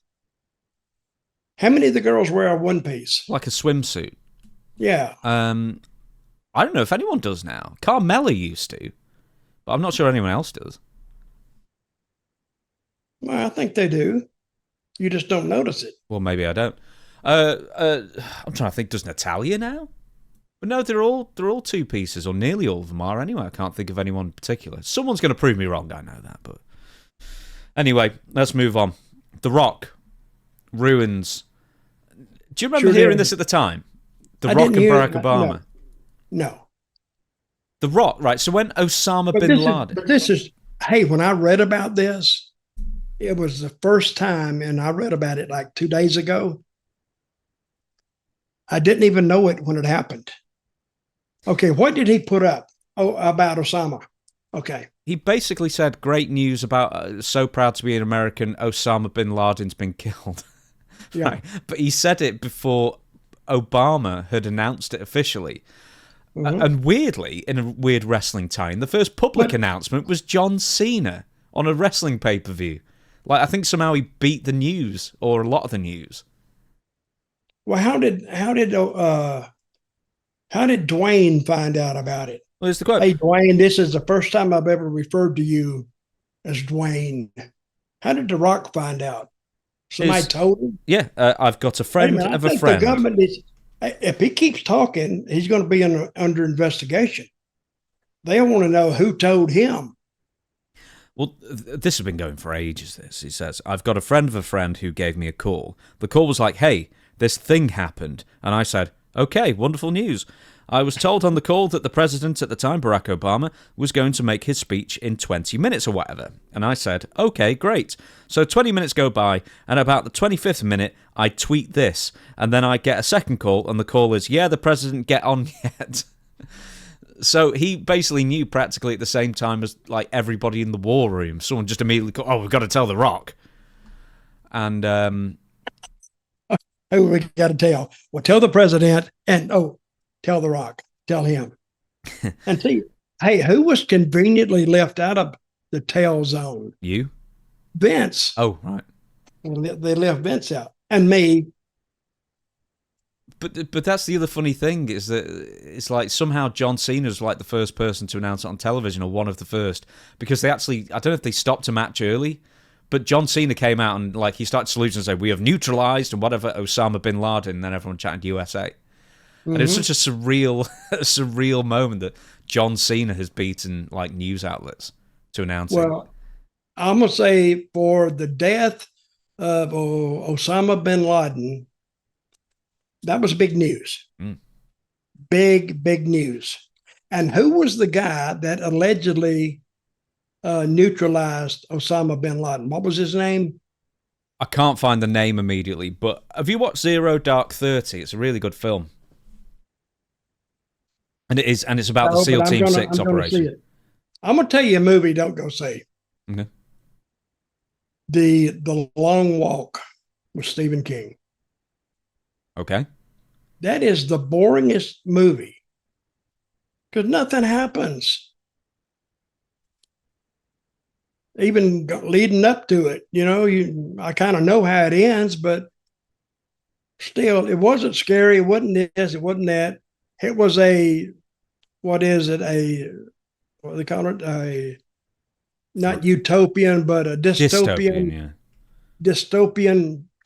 How many of the girls wear a one piece? Like a swimsuit. Yeah. I don't know if anyone does now. Carmella used to, but I'm not sure anyone else does. Well, I think they do. You just don't notice it. Well, maybe I don't. I'm trying to think. Does Natalia now? But no, they're all two pieces, or nearly all of them are. Anyway, I can't think of anyone in particular. Someone's going to prove me wrong. I know that, but anyway, let's move on. The Rock ruins. Do you remember hearing this at the time? The Rock and Barack Obama. No. The Rock, right? So when Osama bin Laden. When I read about this, it was the first time, and I read about it like 2 days ago. I didn't even know it when it happened. Okay, what did he put up about Osama? Okay. He basically said, great news about so proud to be an American, Osama bin Laden's been killed. Yeah. Right? But he said it before Obama had announced it officially. Mm-hmm. And weirdly, in a weird wrestling tie-in, the first public announcement was John Cena on a wrestling pay-per-view. Like, I think somehow he beat the news, or a lot of the news. Well, how did Dwayne find out about it? Well, here's the quote. Hey, Dwayne, this is the first time I've ever referred to you as Dwayne. How did The Rock find out? Somebody told him? Yeah, I've got a friend of a friend. The government if he keeps talking, he's going to be under investigation. They want to know who told him. Well, this has been going for ages, this. He says, I've got a friend of a friend who gave me a call. The call was like, hey, this thing happened. And I said, okay, wonderful news. I was told on the call that the president at the time, Barack Obama, was going to make his speech in 20 minutes or whatever. And I said, okay, great. So 20 minutes go by, and about the 25th minute, I tweet this. And then I get a second call, and the call is, yeah, the president, get on yet. So he basically knew practically at the same time as like everybody in the war room. Someone just immediately called, oh, we've got to tell The Rock. And who we got to tell? Well, tell the president, and tell The Rock, tell him. And see, hey, who was conveniently left out of the tell zone? You? Vince. Oh, right. They left Vince out, and me. But that's the other funny thing is that it's like somehow John Cena was like the first person to announce it on television, or one of the first, because they actually, I don't know if they stopped a match early, but John Cena came out and like he started saluting and said, we have neutralized and whatever Osama bin Laden, and then everyone chanted USA. Mm-hmm. And it was such a surreal moment that John Cena has beaten like news outlets to announce it. Well, I'm going to say for the death of Osama bin Laden, that was big news. Big news. And who was the guy that allegedly neutralized Osama bin Laden? What was his name? I can't find the name immediately, but have you watched Zero Dark 30? It's a really good film. And it's about the SEAL Team 6 operation. I'm going to tell you a movie don't go see. Okay. The Long Walk with Stephen King. Okay. That is the boringest movie because nothing happens. Even leading up to it, I kind of know how it ends, but still, it wasn't scary. It wasn't this. It wasn't that. It was what do they call it? Not utopian, but a dystopian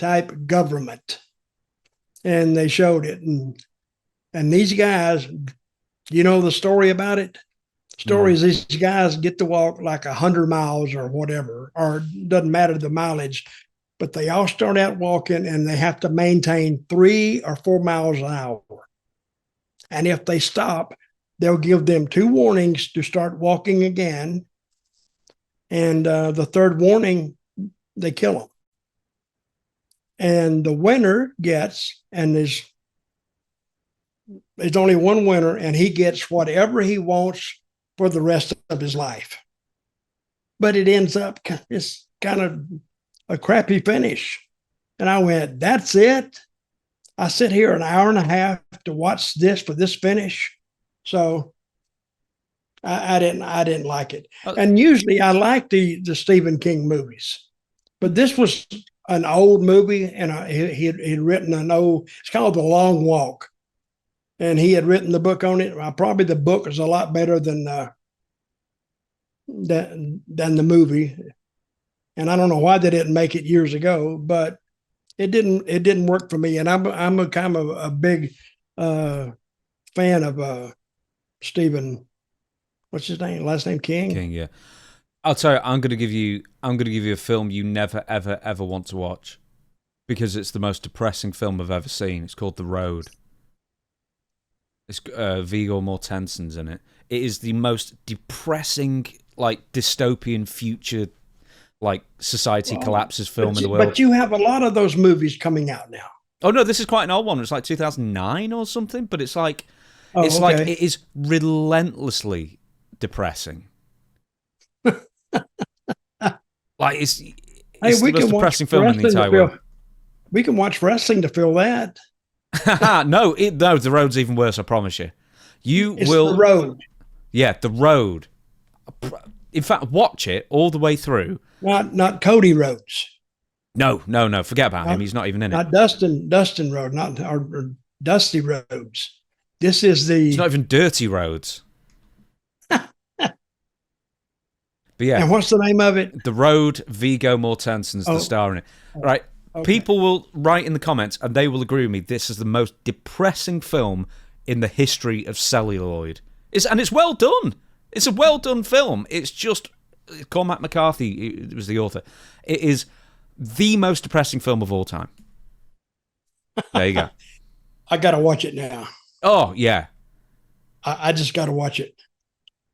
type government. And they showed it. And these guys, the story about it? Story is these guys get to walk like 100 miles or whatever, or doesn't matter the mileage, but they all start out walking and they have to maintain 3 or 4 miles an hour. And if they stop, they'll give them 2 warnings to start walking again. And the third warning, they kill them. And the winner gets, and there's only one winner, and he gets whatever he wants for the rest of his life. But it ends up, it's kind of a crappy finish. And I went, that's it? I sit here an hour and a half to watch this for this finish. So I didn't like it. And usually I like the Stephen King movies, but this was an old movie, and he'd written it's called The Long Walk, and he had written the book on it. Probably the book is a lot better than the movie, and I don't know why they didn't make it years ago, but it didn't work for me. And I'm a kind of a big fan of Stephen. What's his name? Last name King. King, yeah. I'll tell you, I'm gonna give you a film you never, ever, ever want to watch because it's the most depressing film I've ever seen. It's called The Road. It's Viggo Mortensen's in it. It is the most depressing, like dystopian future, like society collapses film in the world. But you have a lot of those movies coming out now. Oh no, this is quite an old one. It's like 2009 or something. But it's like, like it is relentlessly depressing. Like it's the most depressing film in the entire world. We can watch wrestling to feel that. No, The Road's even worse. I promise you. It's The Road. Yeah, The Road. In fact, watch it all the way through. Not Cody Rhodes. No. Forget about him. He's not even in it. Not Dustin Rhodes, or Dusty Rhodes. This is It's not even Dirty Roads. But yeah. And what's the name of it? The Road. Viggo Mortensen's the star in it. Right. Okay. People will write in the comments, and they will agree with me. This is the most depressing film in the history of celluloid. And it's well done. It's a well done film. It's just Cormac McCarthy was the author. It is the most depressing film of all time. There you go. I got to watch it now. Oh yeah. I just got to watch it.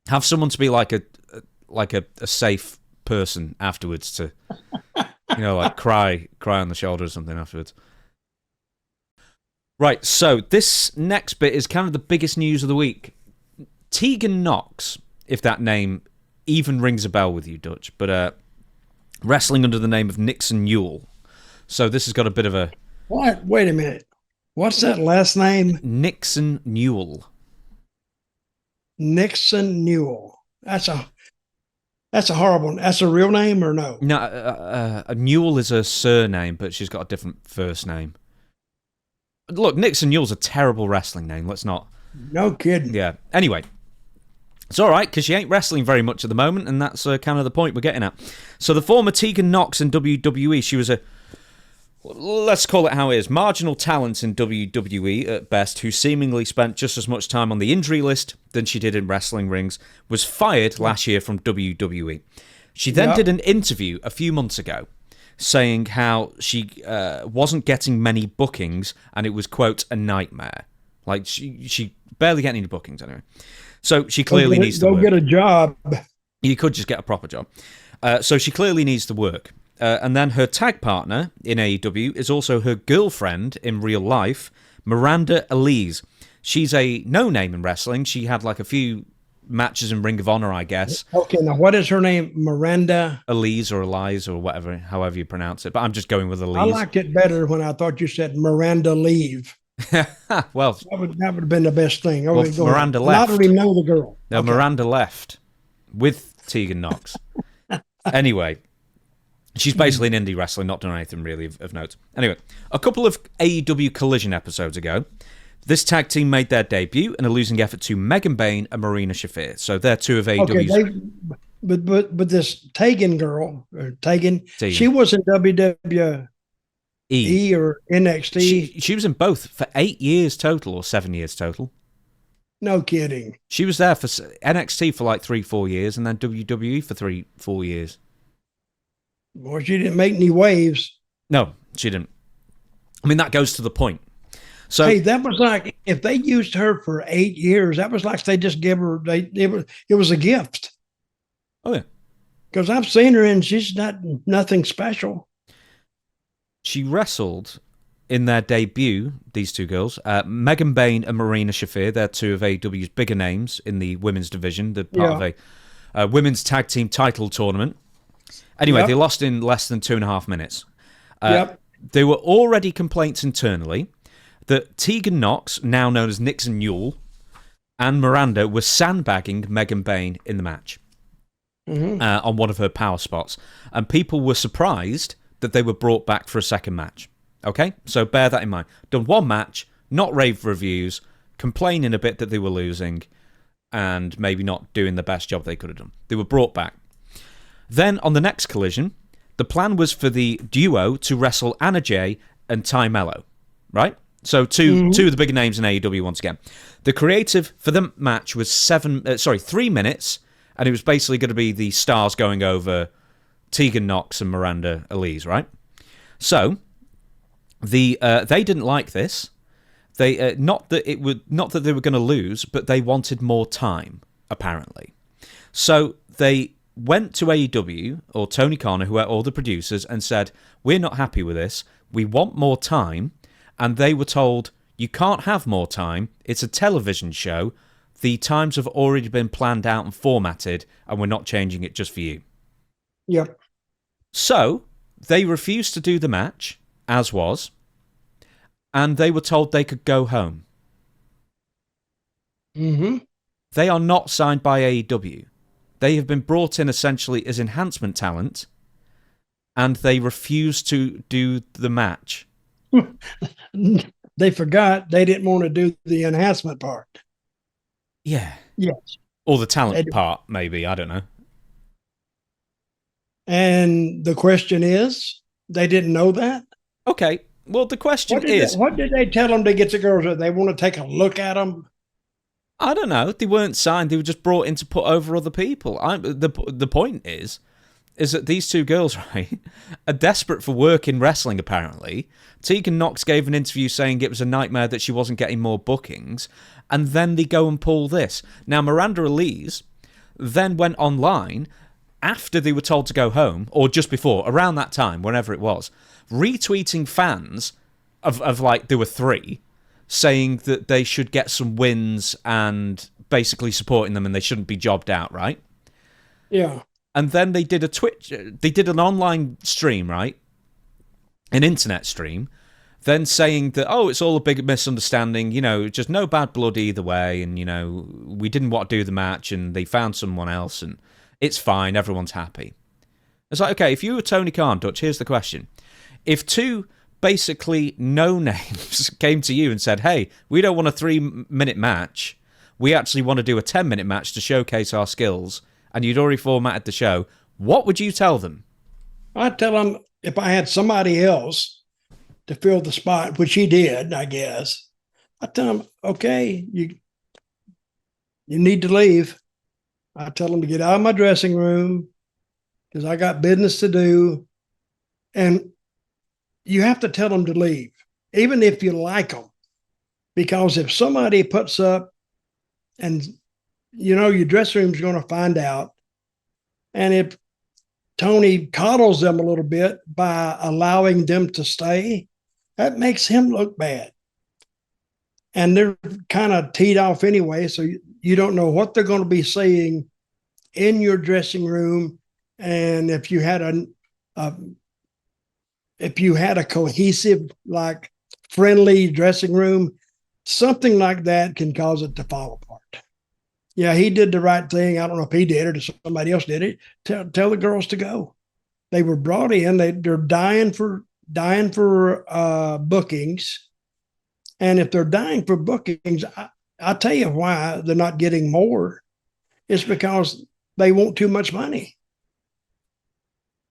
Have someone to be like a safe person afterwards to, like cry on the shoulder or something afterwards. Right, so this next bit is kind of the biggest news of the week. Tegan Knox, if that name even rings a bell with you, Dutch, but wrestling under the name of Nixon Newell. So this has got a bit of a... What? Wait a minute. What's that last name? Nixon Newell. Nixon Newell. That's a horrible... That's a real name or no? No, Newell is a surname, but she's got a different first name. Look, Nixon Newell's a terrible wrestling name. Let's not... No kidding. Yeah. Anyway, it's all right, because she ain't wrestling very much at the moment, and that's kind of the point we're getting at. So the former Tegan Knox in WWE, she was a... Let's call it how it is. Marginal talent in WWE at best, who seemingly spent just as much time on the injury list than she did in wrestling rings, was fired last year from WWE. She then did an interview a few months ago saying how she wasn't getting many bookings and it was, quote, a nightmare. Like, she barely getting any bookings anyway. So she clearly needs to work. Go get a job. You could just get a proper job. So she clearly needs to work. And then her tag partner in AEW is also her girlfriend in real life, Miranda Elise. She's a no-name in wrestling. She had like a few matches in Ring of Honor, I guess. Okay, now what is her name? Miranda? Elise or Elise or whatever, however you pronounce it. But I'm just going with Elise. I liked it better when I thought you said Miranda Leave. Well, that would have been the best thing. Well, Miranda left. I don't even know the girl. No, okay. Miranda left with Tegan Knox. Anyway, she's basically an indie wrestler, not done anything really of note. Anyway, a couple of AEW Collision episodes ago, this tag team made their debut in a losing effort to Megan Bayne and Marina Shafir. So they're two of AEW's... Okay, but this Tagan girl, or Tagan, she was in WWE or NXT. She was in both for 8 years total, or 7 years total. No kidding. She was there for NXT for like 3-4 years, and then WWE for 3-4 years. Well, she didn't make any waves. No, she didn't. I mean, that goes to the point. So, hey, that was like, if they used her for 8 years, that was like they just gave her, it was a gift. Oh, yeah. Because I've seen her and she's nothing special. She wrestled in their debut, these two girls, Megan Bayne and Marina Shafir. They're two of AEW's bigger names in the women's division. They're part of a women's tag team title tournament. Anyway, they lost in less than 2.5 minutes. There were already complaints internally that Tegan Knox, now known as Nixon Newell, and Miranda were sandbagging Megan Bayne in the match on one of her power spots. And people were surprised that they were brought back for a second match. Okay? So bear that in mind. Done one match, not rave reviews, complaining a bit that they were losing, and maybe not doing the best job they could have done. They were brought back. Then, on the next Collision, the plan was for the duo to wrestle Anna Jay and Ty Mello, right? So two of the bigger names in AEW once again. The creative for the match was 3 minutes, and it was basically going to be the stars going over Tegan Knox and Miranda Elise, right? So they didn't like this. They not that they were going to lose, but they wanted more time, apparently. So they went to AEW, or Tony Khan, who are all the producers, and said, we're not happy with this. We want more time. And they were told, you can't have more time. It's a television show. The times have already been planned out and formatted, and we're not changing it just for you. Yep. So they refused to do the match, as was, and they were told they could go home. They are not signed by AEW. They have been brought in essentially as enhancement talent, and they refuse to do the match. They forgot they didn't want to do the enhancement part. Yeah. Yes. Or the talent part, maybe. I don't know. And the question is, they didn't know that? Okay. Well, the question is... what did they tell them to get the girls? They want to take a look at them? I don't know. They weren't signed. They were just brought in to put over other people. The point is, is that these two girls, right, are desperate for work in wrestling, apparently. Tegan Nox gave an interview saying it was a nightmare that she wasn't getting more bookings, and then they go and pull this. Now, Miranda Elise then went online after they were told to go home, or just before, around that time, whenever it was, retweeting fans of like, there were 3, saying that they should get some wins and basically supporting them and they shouldn't be jobbed out, right? Yeah. And then they did an online stream, right? An internet stream, then saying that, oh, it's all a big misunderstanding, just no bad blood either way, and, we didn't want to do the match, and they found someone else, and it's fine, everyone's happy. It's like, okay, if you were Tony Khan, Dutch, here's the question. If 2 basically no-names came to you and said, hey, we don't want a 3-minute match, we actually want to do a 10-minute match to showcase our skills, and you'd already formatted the show, what would you tell them? I'd tell them if I had somebody else to fill the spot, which he did, I guess, I'd tell them, okay, you need to leave. I tell them to get out of my dressing room because I got business to do. And you have to tell them to leave, even if you like them. Because if somebody puts up and, your dressing room's going to find out. And if Tony coddles them a little bit by allowing them to stay, that makes him look bad. And they're kind of teed off anyway, so you don't know what they're going to be saying in your dressing room. And if you had a cohesive, like friendly dressing room, something like that can cause it to fall apart. Yeah, he did the right thing. I don't know if he did or somebody else did it. Tell the girls to go. They were brought in. They're dying for bookings. And if they're dying for bookings, I'll tell you why they're not getting more. It's because they want too much money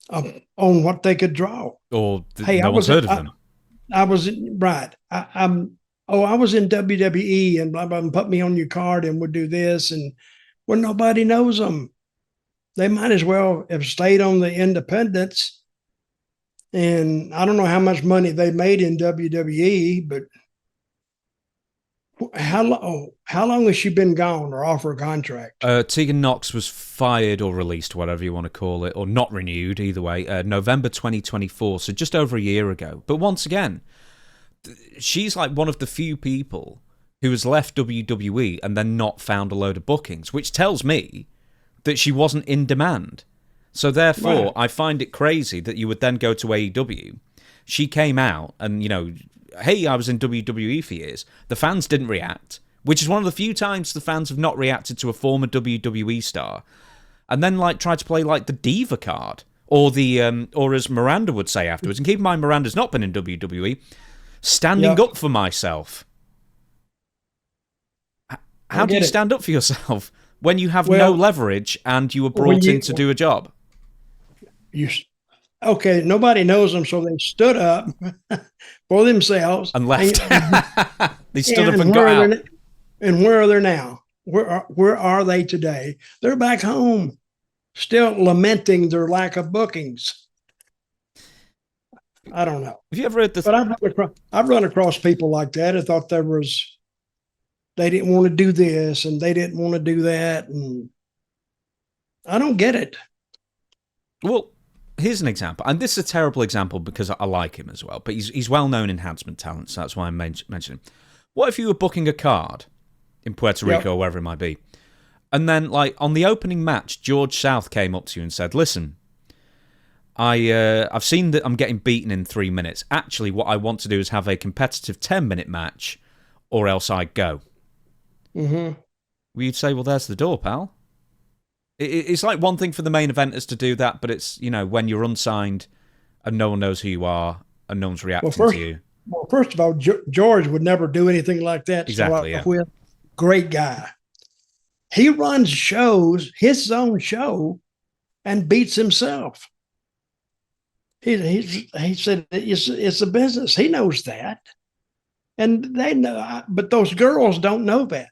on what they could draw. Or no one's heard of them. I was right. I was in WWE and blah, blah, blah, put me on your card and would do this. And when nobody knows them, they might as well have stayed on the independents. And I don't know how much money they made in WWE, but how long has she been gone or off her contract? Tegan Nox was fired or released, whatever you want to call it, or not renewed, either way, November 2024, so just over a year ago. But once again, she's like one of the few people who has left WWE and then not found a load of bookings, which tells me that she wasn't in demand. So therefore, right. I find it crazy that you would then go to AEW. She came out and, hey, I was in WWE for years. The fans didn't react, which is one of the few times the fans have not reacted to a former WWE star. And then tried to play the diva card, or or as Miranda would say afterwards. And keep in mind, Miranda's not been in WWE. Standing up for myself. How do you stand up for yourself when you have no leverage and you were brought in to do a job? Okay, nobody knows them, so they stood up for themselves and left. They stood up and got out. And where are they now? Where are they today? They're back home, still lamenting their lack of bookings. I don't know. Have you ever heard this? But I've run across people like that. I thought they didn't want to do this and they didn't want to do that. And I don't get it. Well, here's an example. And this is a terrible example because I like him as well. But he's well-known enhancement talent, so that's why I'm mentioning him. What if you were booking a card in Puerto Rico or wherever it might be, and then on the opening match, George South came up to you and said, listen, I've seen that I'm getting beaten in 3 minutes. Actually, what I want to do is have a competitive 10-minute match, or else I go. Mm-hmm. Well, you'd say, well, there's the door, pal. It's like one thing for the main eventers to do that, but it's, when you're unsigned and no one knows who you are and no one's reacting to you. Well, first of all, George would never do anything like that. Exactly, yeah. Great guy. He runs shows, his own show, and beats himself. He said it's a business. He knows that, and they know. But those girls don't know that.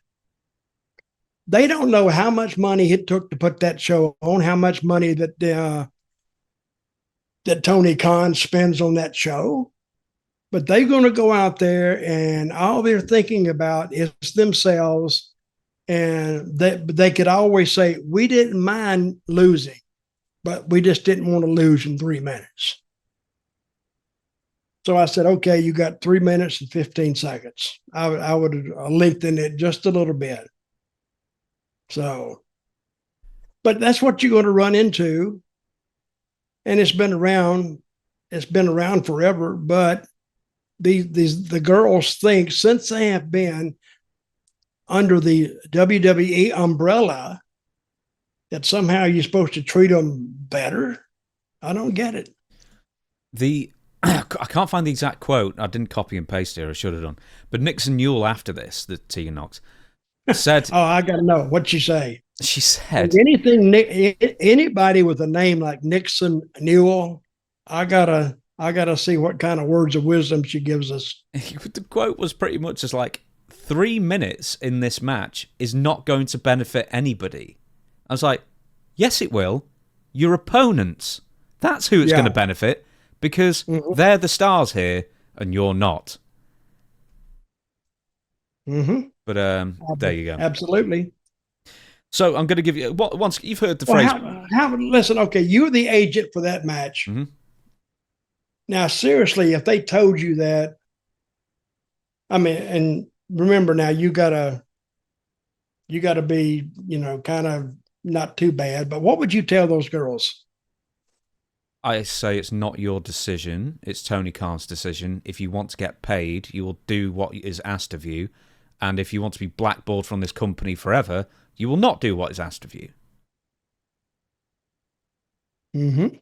They don't know how much money it took to put that show on. How much money that that Tony Khan spends on that show. But they're going to go out there and all they're thinking about is themselves. And they could always say, we didn't mind losing, but we just didn't want to lose in 3 minutes. So I said, okay, you got 3 minutes and 15 seconds. I would lengthen it just a little bit. So, but that's what you're going to run into. And it's been around forever, but the girls think since they have been under the WWE umbrella that somehow you're supposed to treat them better. I don't get it. I can't find the exact quote. I didn't copy and paste here. I should have done. But Nixon Newell after this, the Tegan Knox, said... Oh, I got to know. What'd she say? She said... Anybody with a name like Nixon Newell, I gotta see what kind of words of wisdom she gives us. The quote was pretty much just like, 3 minutes in this match is not going to benefit anybody. I was like, yes, it will. Your opponents. That's who it's going to benefit because they're the stars here and you're not. Mm-hmm. But there you go. Absolutely. So I'm going to give you, once you've heard the phrase. Listen, okay, you're the agent for that match. Mm-hmm. Now, seriously, if they told you that, I mean, and remember now, you gotta be, kind of not too bad. But what would you tell those girls? I say it's not your decision. It's Tony Khan's decision. If you want to get paid, you will do what is asked of you. And if you want to be blackballed from this company forever, you will not do what is asked of you. Mm-hmm.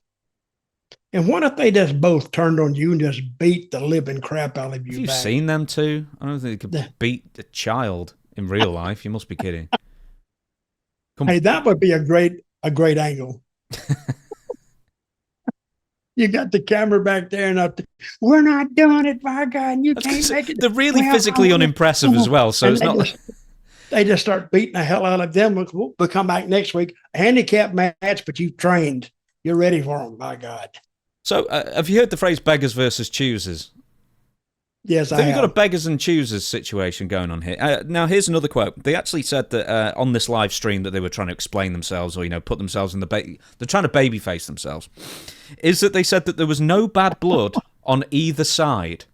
And what if they just both turned on you and just beat the living crap out of you? Have you seen them two? I don't think they could beat a child in real life. You must be kidding. Hey, that would be a great angle. You got the camera back there, and we're not doing it, by God. You can't make it. They're really physically unimpressive as well, so it's not like... They just start beating the hell out of them. We'll come back next week. A handicap match, but you've trained. You're ready for them, by God. So, have you heard the phrase beggars versus choosers? Yes, I have. You've got a beggars and choosers situation going on here. Now, here's another quote. They actually said that on this live stream that they were trying to explain themselves or, put themselves in they're trying to babyface themselves, is that they said that there was no bad blood on either side.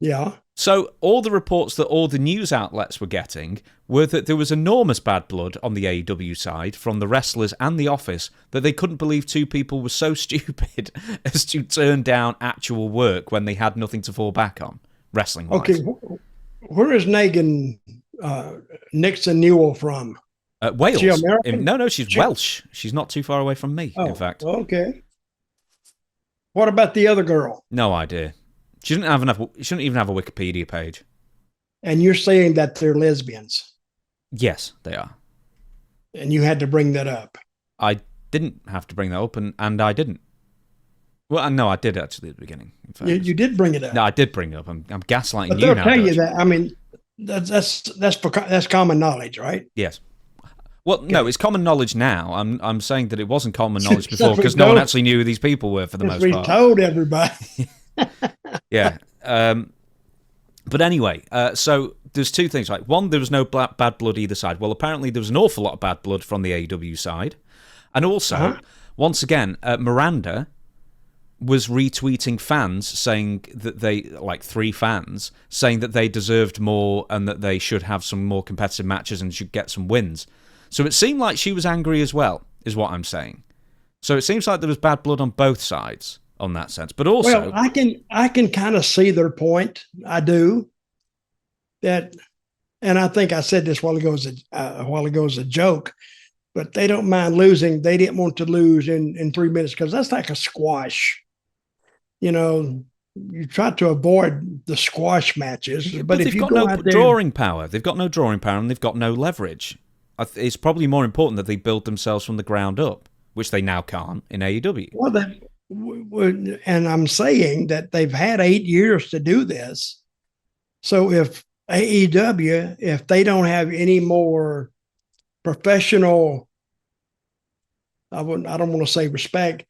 Yeah. So all the reports that all the news outlets were getting were that there was enormous bad blood on the AEW side from the wrestlers and the office that they couldn't believe two people were so stupid as to turn down actual work when they had nothing to fall back on, wrestling-wise. Okay, where is Nixon Newell from? Wales. Is she American? No, she's Welsh. She's not too far away from me, in fact. Okay. What about the other girl? No idea. She shouldn't even have a Wikipedia page. And you're saying that they're lesbians? Yes, they are. And you had to bring that up? I didn't have to bring that up, and I didn't. Well, no, I did actually at the beginning. In fact. You did bring it up. No, I did bring it up. I'm gaslighting but you now. They'll tell you that. I mean, that's common knowledge, right? Yes. Well, okay. No, it's common knowledge now. I'm saying that it wasn't common knowledge before because no one actually knew who these people were for the most part. We told everybody. Yeah. But anyway, so there's two things. Like, one, there was no bad blood either side. Well, apparently there was an awful lot of bad blood from the AEW side. And also, once again, Miranda was retweeting fans saying that they, like 3 fans, saying that they deserved more and that they should have some more competitive matches and should get some wins. So it seemed like she was angry as well, is what I'm saying. So it seems like there was bad blood on both sides on that sense. But also... Well, I can kind of see their point. I do. That, and I think I said this a while ago as a joke, but they don't mind losing. They didn't want to lose in 3 minutes because that's like a squash. You try to avoid the squash matches. Yeah, but if you've got no drawing power, they've got no drawing power and they've got no leverage. It's probably more important that they build themselves from the ground up, which they now can't in AEW. Well, and I'm saying that they've had 8 years to do this. So if AEW, if they don't have any more professional, I don't want to say respect,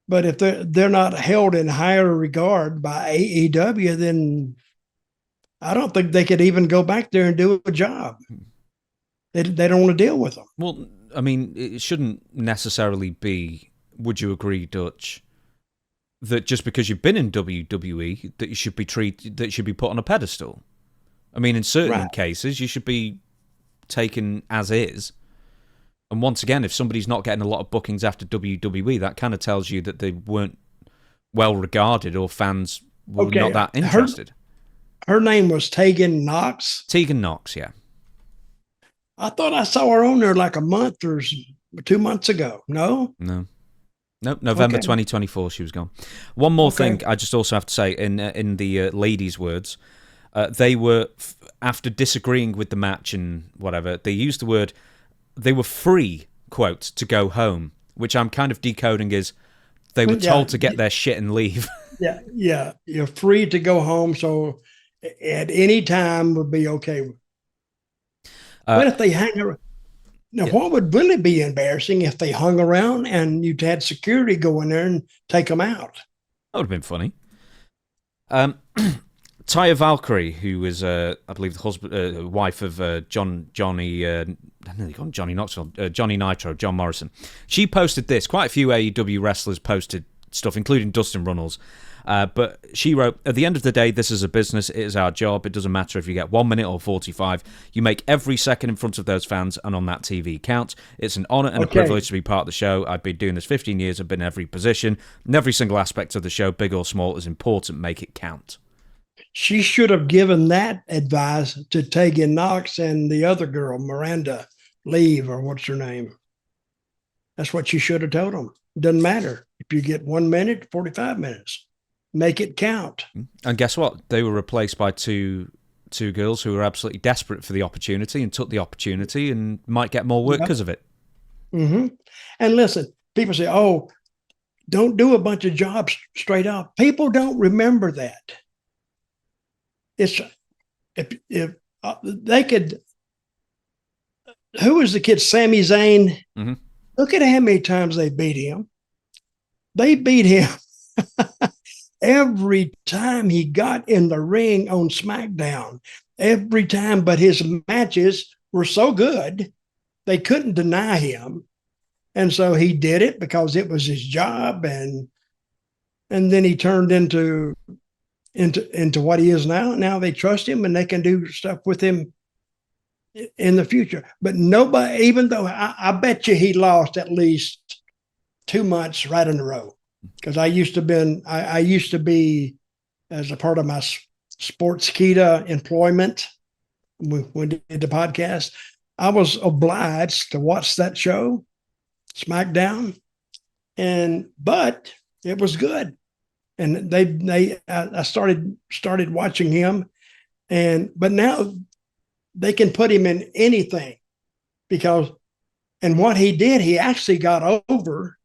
But if they're not held in higher regard by AEW, then I don't think they could even go back there and do a job. They don't want to deal with them. Well, I mean, it shouldn't necessarily be, would you agree, Dutch, that just because you've been in WWE, that you should be treated, that you should be put on a pedestal? I mean, in certain cases, you should be taken as is. And once again, if somebody's not getting a lot of bookings after WWE, that kind of tells you that they weren't well regarded, or fans were not that interested. Her name was Tagan Knox. Tegan Knox, yeah. I thought I saw her on there like a month or 2 months ago. No? No. Nope, November 2024, she was gone. One more thing I just also have to say, in the ladies' words, they were, after disagreeing with the match and whatever, they used the word, they were free, quote, to go home, which I'm kind of decoding as they were told to get their shit and leave. Yeah. You're free to go home, so at any time would be okay. What if they hang around? Now, what would really be embarrassing if they hung around and you'd had security go in there and take them out? That would have been funny. Taya Valkyrie, who was, I believe, the wife of Johnny Knoxville, Johnny Nitro, John Morrison. She posted this. Quite a few AEW wrestlers posted stuff, including Dustin Runnels. But she wrote, at the end of the day, this is a business. It is our job. It doesn't matter if you get 1 minute or 45. You make every second in front of those fans and on that TV count. It's an honor and a privilege to be part of the show. I've been doing this 15 years. I've been in every position. And every single aspect of the show, big or small, is important. Make it count. She should have given that advice to Tegan Knox and the other girl, Miranda Leave, or what's her name. That's what she should have told them. Doesn't matter if you get 1 minute, 45 minutes. Make it count. And guess what? They were replaced by two girls who were absolutely desperate for the opportunity and took the opportunity and might get more work because of it. Mm-hmm. And listen, people say, oh, don't do a bunch of jobs straight up. People don't remember that. It's if they could. Who was the kid? Sami Zayn. Mm-hmm. Look at how many times they beat him. They beat him every time he got in the ring on SmackDown. Every time, but his matches were so good they couldn't deny him, and so he did it because it was his job, and then he turned into what he is now. Now they trust him and they can do stuff with him in the future. But nobody, even though I bet you he lost at least 2 months right in a row, because I used to be as a part of my Sportskeeda employment when we did the podcast, I was obliged to watch that show, SmackDown, but it was good. And I started watching him, but now they can put him in anything and what he did, he actually got over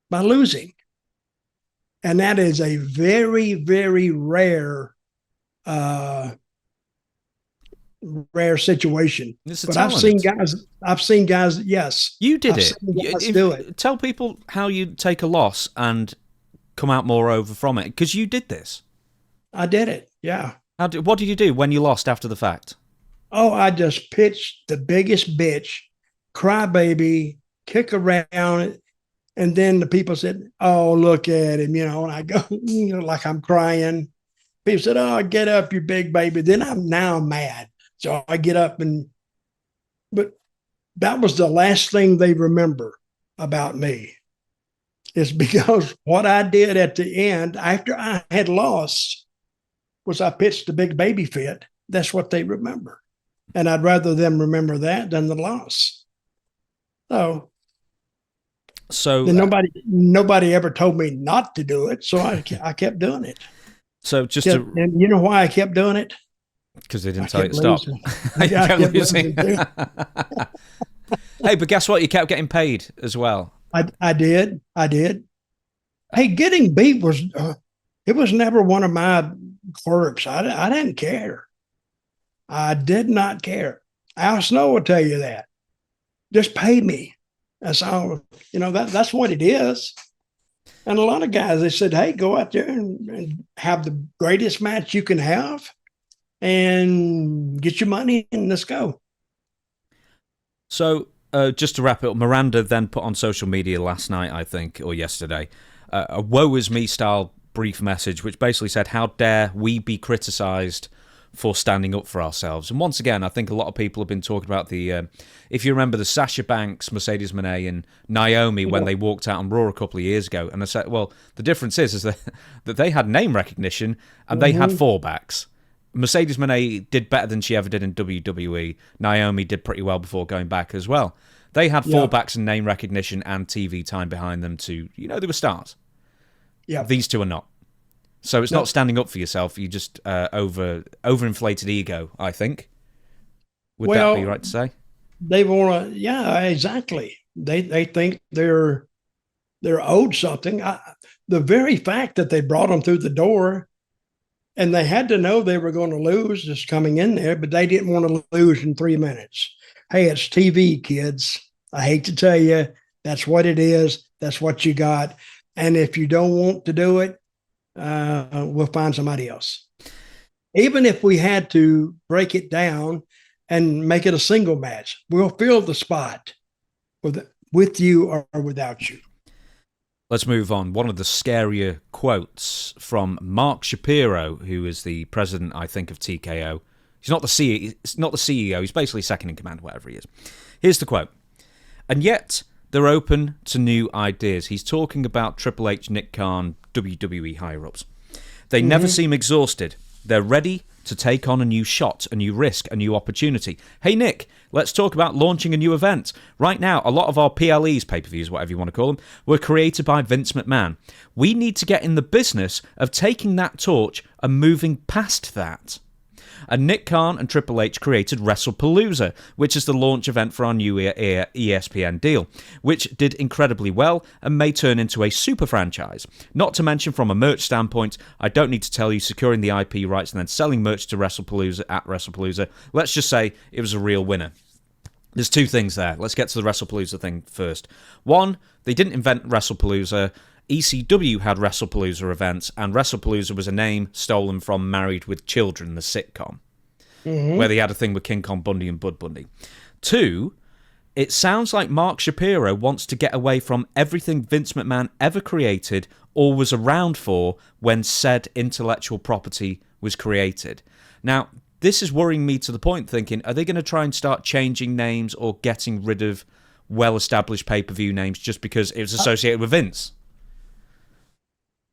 by losing, and that is a very, very rare situation. But I've seen guys. Yes, you did it. Do it. Tell people how you take a loss and come out more over from it, because you did this. I did it. Yeah. What did you do when you lost after the fact? Oh, I just pitched the biggest bitch, crybaby, kick around, and then the people said, "Oh, look at him," and I go, like I'm crying. People said, "Oh, get up, you big baby." Then I'm mad, so I get up but that was the last thing they remember about me. Is because what I did at the end after I had lost was I pitched the big baby fit. That's what they remember. And I'd rather them remember that than the loss. So nobody ever told me not to do it. So I kept doing it. So and you know why I kept doing it? Because they didn't tell you to stop. You kept losing. Hey, but guess what? You kept getting paid as well. I did. Hey, getting beat was never one of my quirks. I didn't care. I did not care. Al Snow will tell you that. Just pay me. That's all. That's what it is. And a lot of guys, they said, hey, go out there and have the greatest match you can have and get your money and let's go. So, just to wrap it up, Miranda then put on social media last night, I think, or yesterday, a woe is me style brief message, which basically said, how dare we be criticised for standing up for ourselves. And once again, I think a lot of people have been talking about the, if you remember the Sasha Banks, Mercedes Moné and Naomi when they walked out on Raw a couple of years ago. And I said, well, the difference is that they had name recognition and they had fallbacks. Mercedes Moné did better than she ever did in WWE. Naomi did pretty well before going back as well. They had fallbacks and name recognition and TV time behind them to, they were stars. Yeah. These two are not. So it's not standing up for yourself. You just overinflated ego, I think. Would that be right to say? They want to, yeah, exactly. They think they're owed something. The very fact that they brought them through the door, and they had to know they were going to lose just coming in there, but they didn't want to lose in 3 minutes. Hey, it's TV, kids. I hate to tell you, that's what it is. That's what you got. And if you don't want to do it, we'll find somebody else. Even if we had to break it down and make it a single match, we'll fill the spot with you or without you. Let's move on. One of the scarier quotes from Mark Shapiro, who is the president, I think, of TKO. He's not the CEO. He's basically second in command, whatever he is. Here's the quote. And yet, they're open to new ideas. He's talking about Triple H, Nick Khan, WWE higher-ups. They never seem exhausted. They're ready to take on a new shot, a new risk, a new opportunity. Hey, Nick, let's talk about launching a new event. Right now, a lot of our PLEs, pay-per-views, whatever you want to call them, were created by Vince McMahon. We need to get in the business of taking that torch and moving past that. And Nick Khan and Triple H created WrestlePalooza, which is the launch event for our new ESPN deal, which did incredibly well and may turn into a super franchise. Not to mention, from a merch standpoint, I don't need to tell you, securing the IP rights and then selling merch to WrestlePalooza at WrestlePalooza, let's just say it was a real winner. There's two things there. Let's get to the WrestlePalooza thing first. One, they didn't invent WrestlePalooza. ECW had WrestlePalooza events, and WrestlePalooza was a name stolen from Married with Children, the sitcom, where they had a thing with King Kong Bundy and Bud Bundy. Two, it sounds like Mark Shapiro wants to get away from everything Vince McMahon ever created or was around for when said intellectual property was created. Now, this is worrying me to the point thinking, are they going to try and start changing names or getting rid of well-established pay-per-view names just because it was associated with Vince?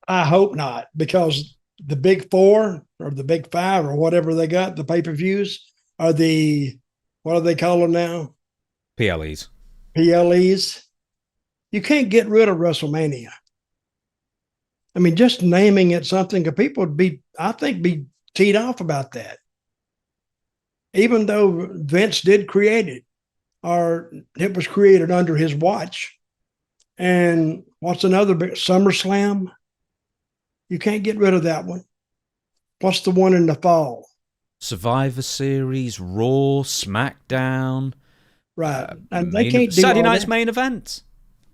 I hope not, because the big four or the big five or whatever they got, the pay-per-views, are the, what do they call them now? PLEs. PLEs. You can't get rid of WrestleMania. I mean, just naming it something, people would be, I think, be teed off about that. Even though Vince did create it, or it was created under his watch. And what's another big, SummerSlam? You can't get rid of that one. What's the one in the fall? Survivor Series, Raw, SmackDown. Right. And they can't do Saturday all night's that. main event.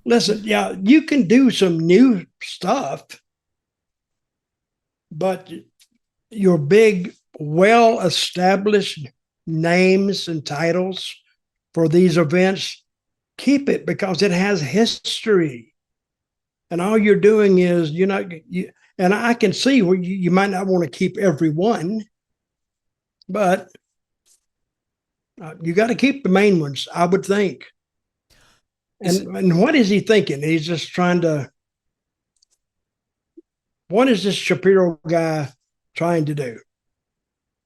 Listen, yeah, you can do some new stuff, but your big, well-established names and titles for these events, keep it, because it has history. And all you're doing is, and I can see where you might not want to keep every one, but you got to keep the main ones, I would think. And what is he thinking? He's just trying to, what is this Shapiro guy trying to do?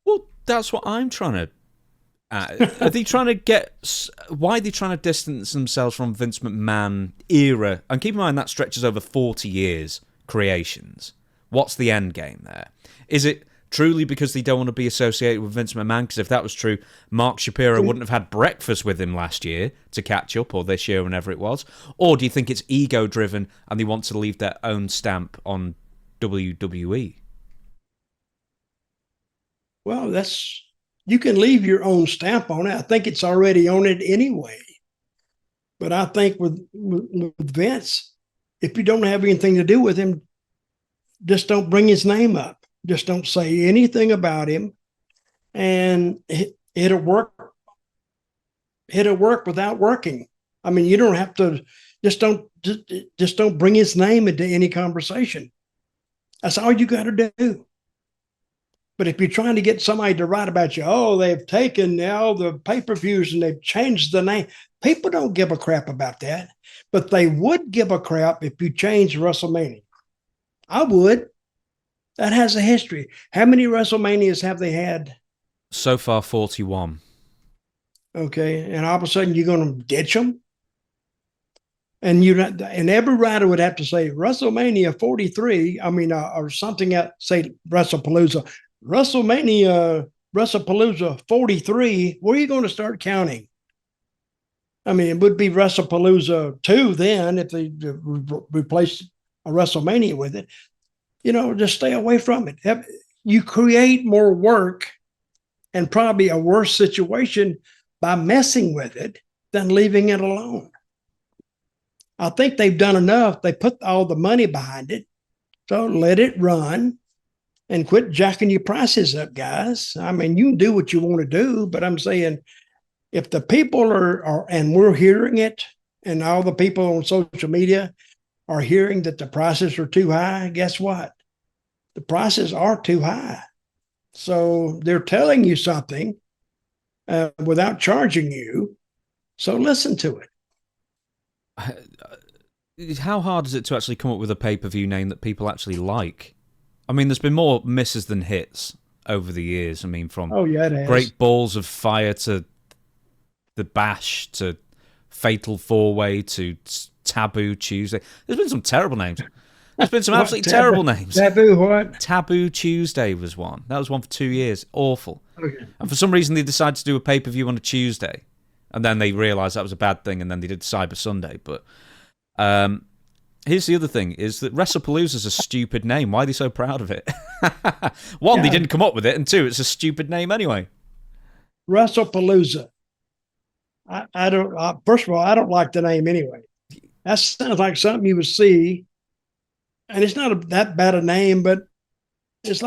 Well, that's what I'm trying to. Are they trying to get? Why are they trying to distance themselves from Vince McMahon era? And keep in mind that stretches over 40 years. Creations. What's the end game there? Is it truly because they don't want to be associated with Vince McMahon? Because if that was true, Mark Shapiro wouldn't have had breakfast with him last year to catch up, or this year, whenever it was. Or do you think it's ego-driven and they want to leave their own stamp on WWE? Well, you can leave your own stamp on it. I think it's already on it anyway. But I think with Vince, if you don't have anything to do with him, just don't bring his name up. Just don't say anything about him, and it'll work. It'll work without working. I mean, you don't have to. Just don't bring his name into any conversation. That's all you got to do. But if you're trying to get somebody to write about you, oh, they've taken all the pay-per-views and they've changed the name. People don't give a crap about that. But they would give a crap if you changed WrestleMania. I would. That has a history. How many WrestleManias have they had? So far, 41. Okay. And all of a sudden you're going to ditch them? And every writer would have to say WrestleMania 43, or something that say WrestlePalooza. WrestlePalooza 43, where are you going to start counting? I mean, it would be WrestlePalooza 2 then if they replaced a WrestleMania with it. Just stay away from it. You create more work and probably a worse situation by messing with it than leaving it alone. I think they've done enough. They put all the money behind it. So let it run and quit jacking your prices up, guys. I mean, you can do what you want to do, but I'm saying if the people are and we're hearing it, and all the people on social media are hearing that the prices are too high, guess what? The prices are too high. So they're telling you something without charging you. So listen to it. How hard is it to actually come up with a pay-per-view name that people actually like? I mean, there's been more misses than hits over the years. I mean, from Great Balls of Fire to The Bash to Fatal 4-Way to Taboo Tuesday. There's been some terrible names. There's been some absolutely terrible names. Taboo what? Taboo Tuesday was one. That was one for 2 years. Awful. Okay. And for some reason, they decided to do a pay-per-view on a Tuesday. And then they realised that was a bad thing, and then they did Cyber Sunday. But here's the other thing, is that WrestlePalooza is a stupid name. Why are they so proud of it? One, they didn't come up with it, and two, it's a stupid name anyway. WrestlePalooza. I don't. First of all, I don't like the name anyway. That sounds like something you would see, and it's not that bad a name, but it's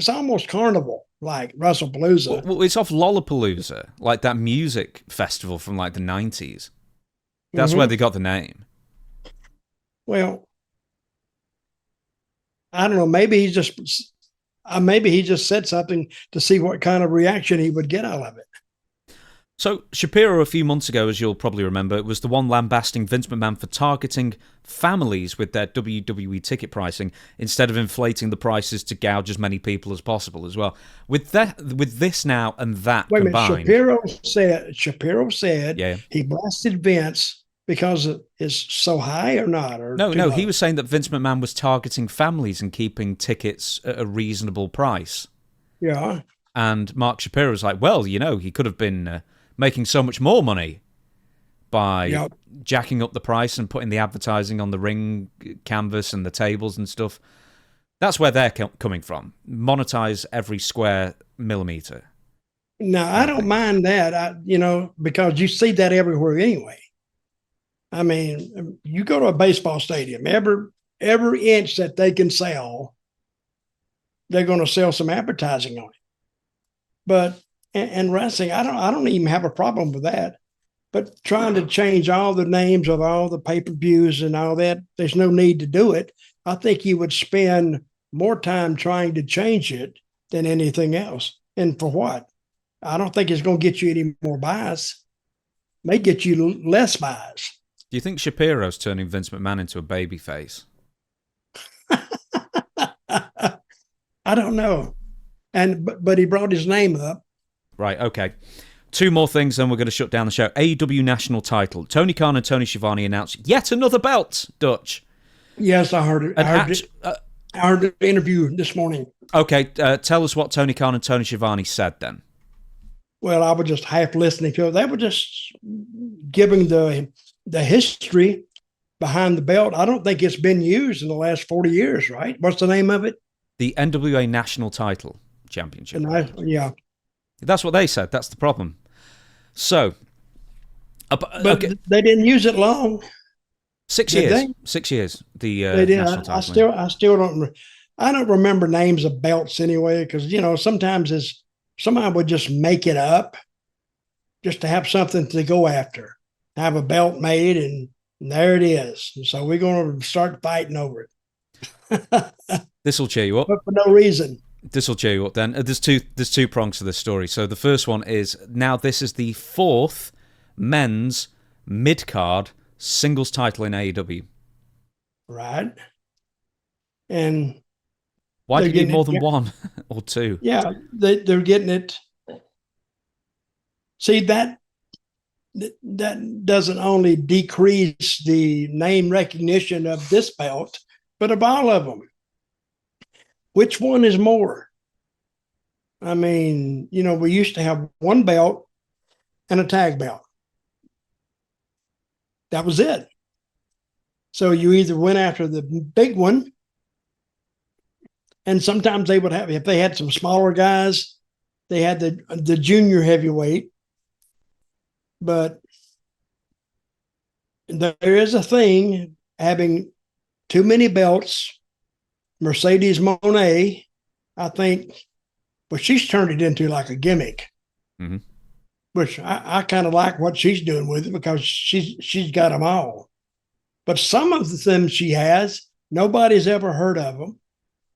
almost carnival. Like WrestlePalooza. Well, it's off Lollapalooza, like that music festival from like the 90s. That's where they got the name. Well, I don't know. Maybe he just said something to see what kind of reaction he would get out of it. So Shapiro, a few months ago, as you'll probably remember, was the one lambasting Vince McMahon for targeting families with their WWE ticket pricing instead of inflating the prices to gouge as many people as possible as well. With this now and that combined... Shapiro said he blasted Vince because it's so high or not? Or no, he was saying that Vince McMahon was targeting families and keeping tickets at a reasonable price. Yeah. And Mark Shapiro was like, well, he could have been... making so much more money by jacking up the price and putting the advertising on the ring canvas and the tables and stuff. That's where they're coming from. Monetize every square millimeter. No, I don't mind that, because you see that everywhere anyway. I mean, you go to a baseball stadium, every inch that they can sell, they're going to sell some advertising on it. But and wrestling, I don't even have a problem with that. But trying to change all the names of all the pay-per-views and all that, there's no need to do it. I think you would spend more time trying to change it than anything else. And for what? I don't think it's going to get you any more buys. It may get you less buys. Do you think Shapiro's turning Vince McMahon into a babyface? I don't know. But he brought his name up. Right, okay. Two more things, then we're going to shut down the show. AEW National Title. Tony Khan and Tony Schiavone announced yet another belt, Dutch. Yes, I heard it. I heard the interview this morning. Okay, tell us what Tony Khan and Tony Schiavone said then. Well, I was just half listening to it. They were just giving the history behind the belt. I don't think it's been used in the last 40 years, right? What's the name of it? The NWA National Title Championship. Yeah. That's what they said. That's the problem. So, but they didn't use it long. 6 Did years. they? 6 years. The They did. national title. I still don't. I don't remember names of belts anyway, because sometimes somebody would just make it up just to have something to go after, have a belt made, and there it is. And so we're going to start fighting over it. This will cheer you up. But for no reason. This will cheer you up then. There's two prongs to this story. So the first one is, now this is the 4th men's mid-card singles title in AEW. Right. And why do you need more than one or two? Yeah, they're getting it. See, that doesn't only decrease the name recognition of this belt, but of all of them. Which one is more? I mean, we used to have one belt and a tag belt. That was it. So you either went after the big one, and sometimes they would have, if they had some smaller guys, they had the junior heavyweight. But there is a thing, having too many belts. Mercedes Moné, I think, well, she's turned it into like a gimmick, which I kind of like what she's doing with it, because she's got them all. But some of them she has, nobody's ever heard of them.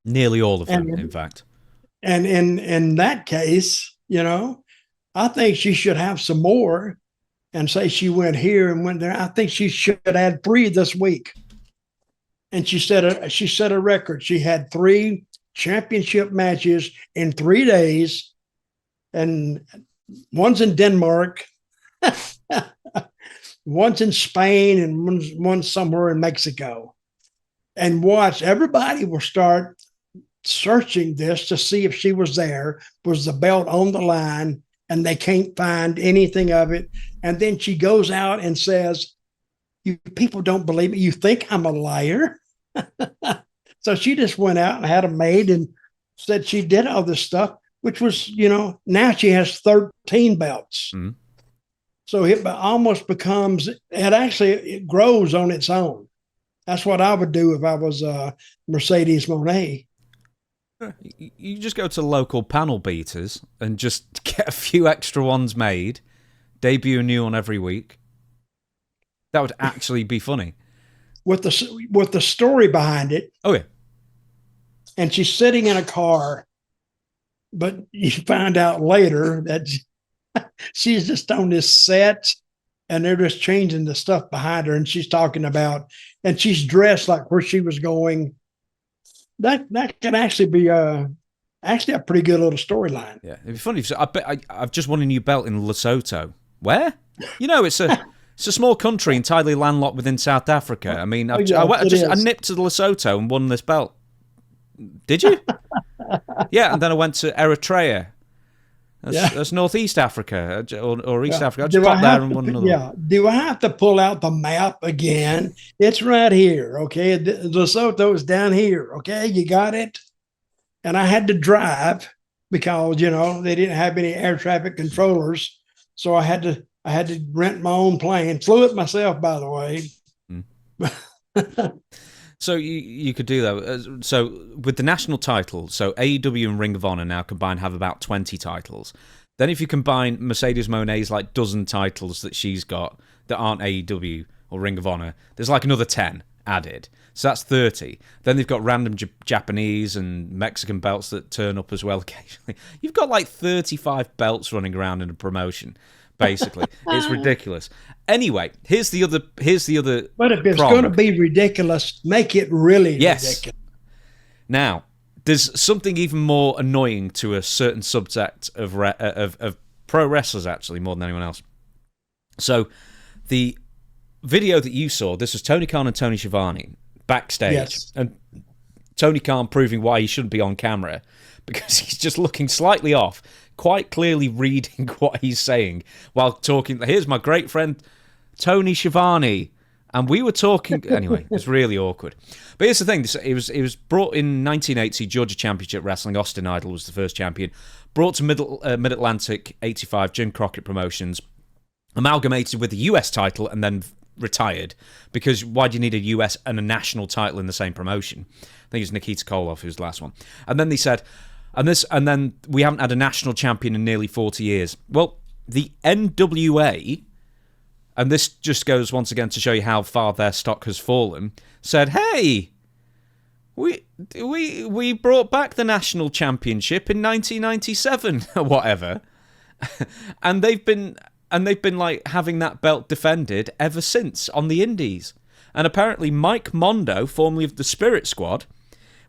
Nearly all of them, in fact. And in that case, I think she should have some more, and say she went here and went there. I think she should add 3 this week. And she set a record. She had 3 championship matches in 3 days, and one's in Denmark, one's in Spain, and one's somewhere in Mexico. And watch, everybody will start searching this to see if she was there. Was the belt on the line? And they can't find anything of it. And then she goes out and says, "You people don't believe me. You think I'm a liar?" So she just went out and had them made and said she did all this stuff, which was, now she has 13 belts. Mm-hmm. So it almost becomes, it grows on its own. That's what I would do if I was Mercedes Moné. You just go to local panel beaters and just get a few extra ones made, debut a new one every week. That would actually be funny. With the story behind it. Oh, yeah. And she's sitting in a car, but you find out later that she's just on this set, and they're just changing the stuff behind her, and she's talking about, and she's dressed like where she was going. That can actually be a pretty good little storyline. Yeah, it'd be funny. I've just won a new belt in Lesotho. Where? It's a small country entirely landlocked within South Africa. I mean, I nipped to Lesotho and won this belt. Did you? Yeah, and then I went to Eritrea. That's Northeast Africa or East Africa. I just got there and won another. Yeah. Do I have to pull out the map again? It's right here. Okay. Lesotho is down here. Okay. You got it. And I had to drive because, they didn't have any air traffic controllers. So I had to rent my own plane. Flew it myself, by the way. So you could do that. So with the national title, so AEW and Ring of Honor now combined have about 20 titles. Then if you combine Mercedes Moné's like dozen titles that she's got that aren't AEW or Ring of Honor, there's like another 10 added. So that's 30. Then they've got random Japanese and Mexican belts that turn up as well occasionally. You've got like 35 belts running around in a promotion. Basically, it's ridiculous. Anyway, here's the other. But if it's going to be ridiculous, make it really ridiculous. Now, there's something even more annoying to a certain subset of pro wrestlers, actually, more than anyone else. So, the video that you saw, this was Tony Khan and Tony Schiavone backstage, and Tony Khan proving why he shouldn't be on camera because he's just looking slightly off, quite clearly reading what he's saying while talking. Here's my great friend Tony Schiavone, and we were talking anyway. It's really awkward. But here's the thing: it was brought in 1980 Georgia Championship Wrestling. Austin Idol was the first champion. Brought to Mid Atlantic '85 Jim Crockett Promotions, amalgamated with the US title, and then retired, because why do you need a US and a national title in the same promotion? I think it was Nikita Koloff who was the last one. And then they said, and then we haven't had a national champion in nearly 40 years. Well, the NWA, and this just goes once again to show you how far their stock has fallen, said, hey, we brought back the national championship in 1997 or whatever. and they've been like having that belt defended ever since on the indies. And apparently Mike Mondo, formerly of the Spirit Squad,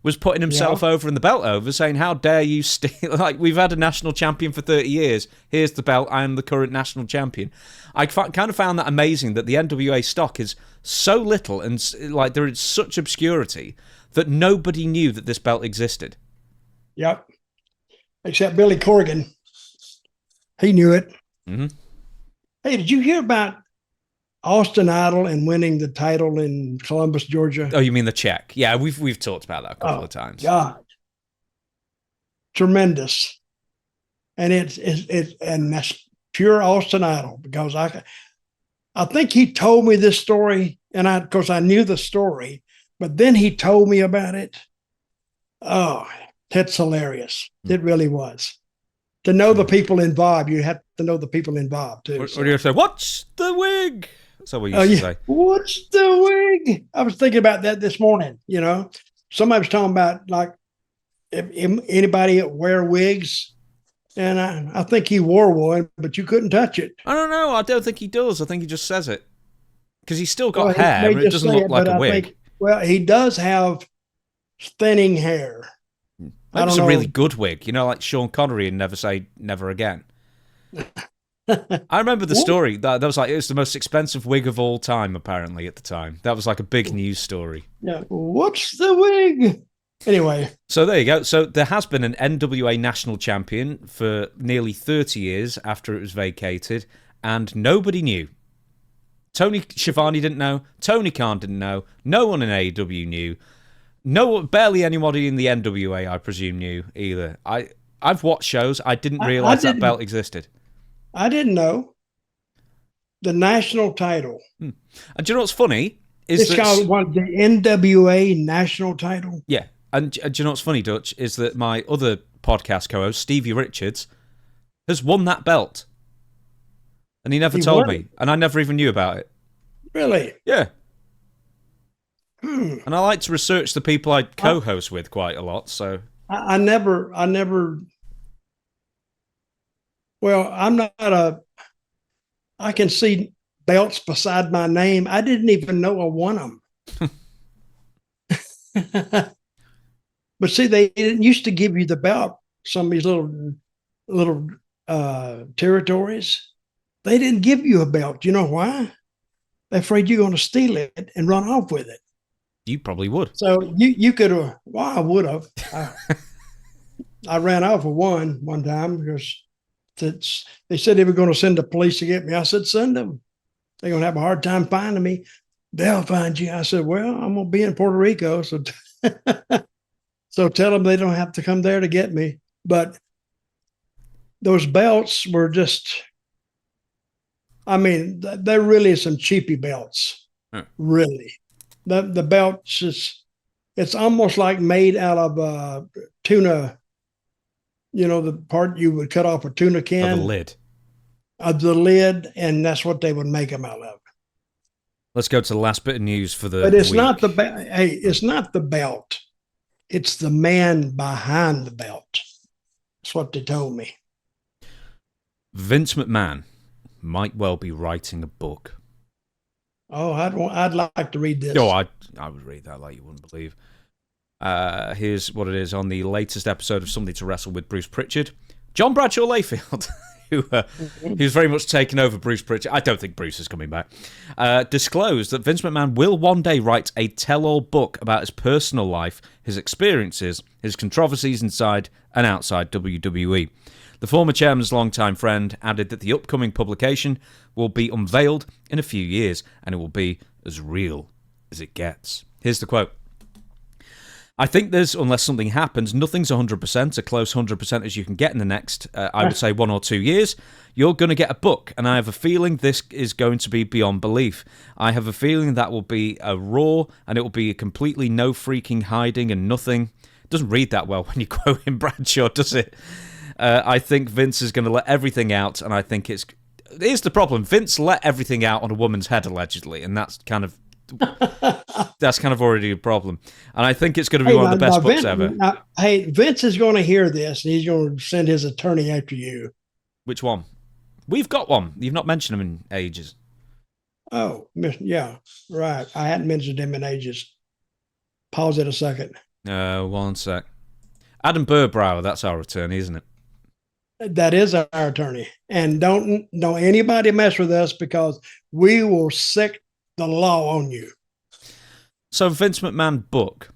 was putting himself over in the belt over, saying, how dare you steal... Like, we've had a national champion for 30 years. Here's the belt. I am the current national champion. I kind of found that amazing that the NWA stock is so little and, like, there is such obscurity that nobody knew that this belt existed. Yep. Except Billy Corgan. He knew it. Mm-hmm. Hey, did you hear about Austin Idol and winning the title in Columbus, Georgia? Oh, you mean the Czech? Yeah, we've talked about that a couple of times. God, tremendous, and and that's pure Austin Idol, because I think he told me this story, and of course I knew the story, but then he told me about it. Oh, that's hilarious! It really was. To know the people involved, you have to know the people involved too. What do you say? What's the wig? That's what we used to say. What's the wig? I was thinking about that this morning. Somebody was talking about, like, if anybody wear wigs, and I think he wore one, but you couldn't touch it. I don't know. I don't think he does. I think he just says it because he's still got hair. It doesn't look like a wig. He does have thinning hair. Maybe it's a really good wig, like Sean Connery and Never Say Never Again. I remember the story. That was like, it was the most expensive wig of all time, apparently, at the time. That was like a big news story. Yeah. What's the wig? Anyway. So there you go. So there has been an NWA national champion for nearly 30 years after it was vacated, and nobody knew. Tony Schiavone didn't know. Tony Khan didn't know. No one in AEW knew. Barely anybody in the NWA, I presume, knew either. I've watched shows. I didn't realize that belt existed. I didn't know. The national title. And do you know what's funny? It's called the NWA national title. Yeah. And do you know what's funny, Dutch, is that my other podcast co-host, Stevie Richards, has won that belt. And he never told me. And I never even knew about it. Really? Yeah. And I like to research the people I co-host with quite a lot, so... I never... Well, I'm not I can see belts beside my name. I didn't even know I won them. But see, they didn't used to give you the belt, some of these little territories. They didn't give you a belt. You know why? They're afraid you're going to steal it and run off with it. You probably would. So you could have. Well, I would have. I ran off with one time because they said they were going to send the police to get me. I said, send them. They're going to have a hard time finding me. They'll find you. I said, well, I'm going to be in Puerto Rico, so so tell them they don't have to come there to get me. But those belts were just. I mean, they're really some cheapy belts. Really. The belts it's almost like made out of tuna, the part you would cut off a tuna can. Of the lid. Of the lid, and that's what they would make them out of. Let's go to the last bit of news for the But it's week. not the it's not the belt. It's the man behind the belt. That's what they told me. Vince McMahon might well be writing a book. Oh, I'd like to read this. Oh, I would read that like you wouldn't believe. Here's what it is on the latest episode of Something to Wrestle with Bruce Pritchard. John Bradshaw Layfield, who's very much taken over Bruce Pritchard. I don't think Bruce is coming back. Disclosed that Vince McMahon will one day write a tell-all book about his personal life, his experiences, his controversies inside and outside WWE. The former chairman's longtime friend added that the upcoming publication will be unveiled in a few years, and it will be as real as it gets. Here's the quote. I think there's, unless something happens, nothing's 100%, a close 100% as you can get in the next, I would say, 1 or 2 years. You're going to get a book, and I have a feeling this is going to be beyond belief. I have a feeling that will be a raw, and it will be a completely no freaking hiding and nothing. It doesn't read that well when you quote him Bradshaw, does it? I think Vince is going to let everything out, and I think here's the problem. Vince let everything out on a woman's head, allegedly, and that's kind of already a problem. And I think it's going to be one of the best books ever. Vince is going to hear this, and he's going to send his attorney after you. Which one? We've got one. You've not mentioned him in ages. Oh, yeah, right. I hadn't mentioned him in ages. Pause it a second. 1 sec. Adam Burbrower, that's our attorney, isn't it? That is our attorney. And don't anybody mess with us, because we will sick the law on you. So Vince McMahon book,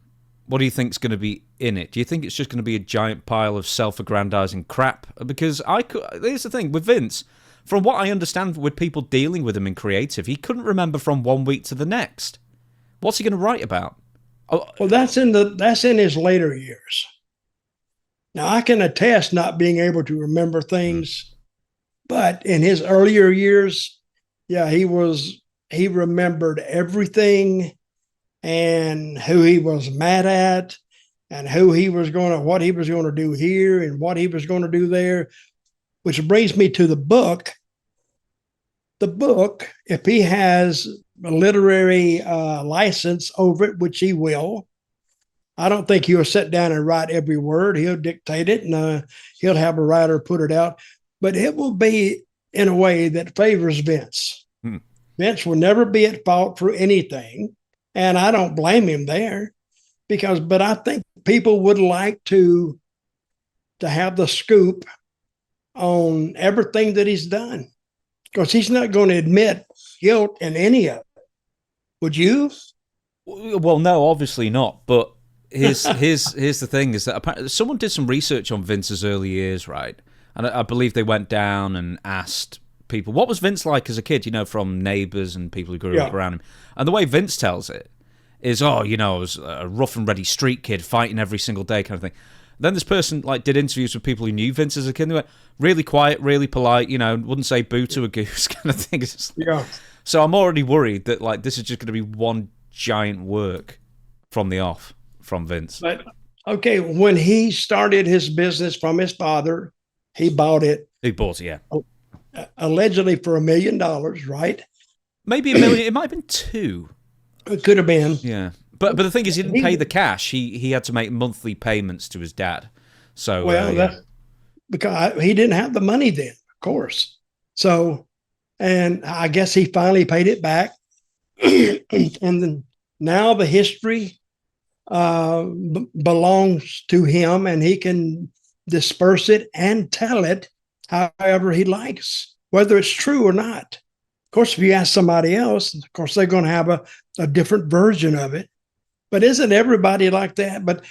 what do you think is going to be in it? Do you think it's just going to be a giant pile of self-aggrandizing crap? Because here's the thing with Vince, from what I understand with people dealing with him in creative, he couldn't remember from 1 week to the next. What's he going to write about? Well, that's in his later years. Now, I can attest not being able to remember things, but in his earlier years, yeah, he remembered everything, and who he was mad at, and what he was going to do here and what he was going to do there, which brings me to the book. The book, if he has a literary license over it, which he will, I don't think he'll sit down and write every word. He'll dictate it, and he'll have a writer put it out. But it will be in a way that favors Vince. Vince will never be at fault for anything, and I don't blame him there, but I think people would like to have the scoop on everything that he's done, because he's not going to admit guilt in any of it. Would you? Well, no, obviously not. But here's the thing: is that apparently someone did some research on Vince's early years, right? And I believe they went down and asked people, what was Vince like as a kid, from neighbors and people who grew up around him. And the way Vince tells it is, I was a rough and ready street kid fighting every single day kind of thing. Then this person did interviews with people who knew Vince as a kid, and they went, really quiet, really polite, wouldn't say boo to a goose kind of thing. So I'm already worried that this is just going to be one giant work from the off from Vince. But, okay, when he started his business from his father, he bought it. He bought it, yeah. Allegedly for $1 million, right? Maybe $1 million. It might have been 2. It could have been. Yeah, but the thing is, he didn't pay the cash. He had to make monthly payments to his dad. So that's because he didn't have the money then, of course. So, and I guess he finally paid it back, and then now the history belongs to him, and he can disperse it and tell it however he likes, whether it's true or not. Of course, if you ask somebody else, of course, they're going to have a different version of it. But isn't everybody like that? But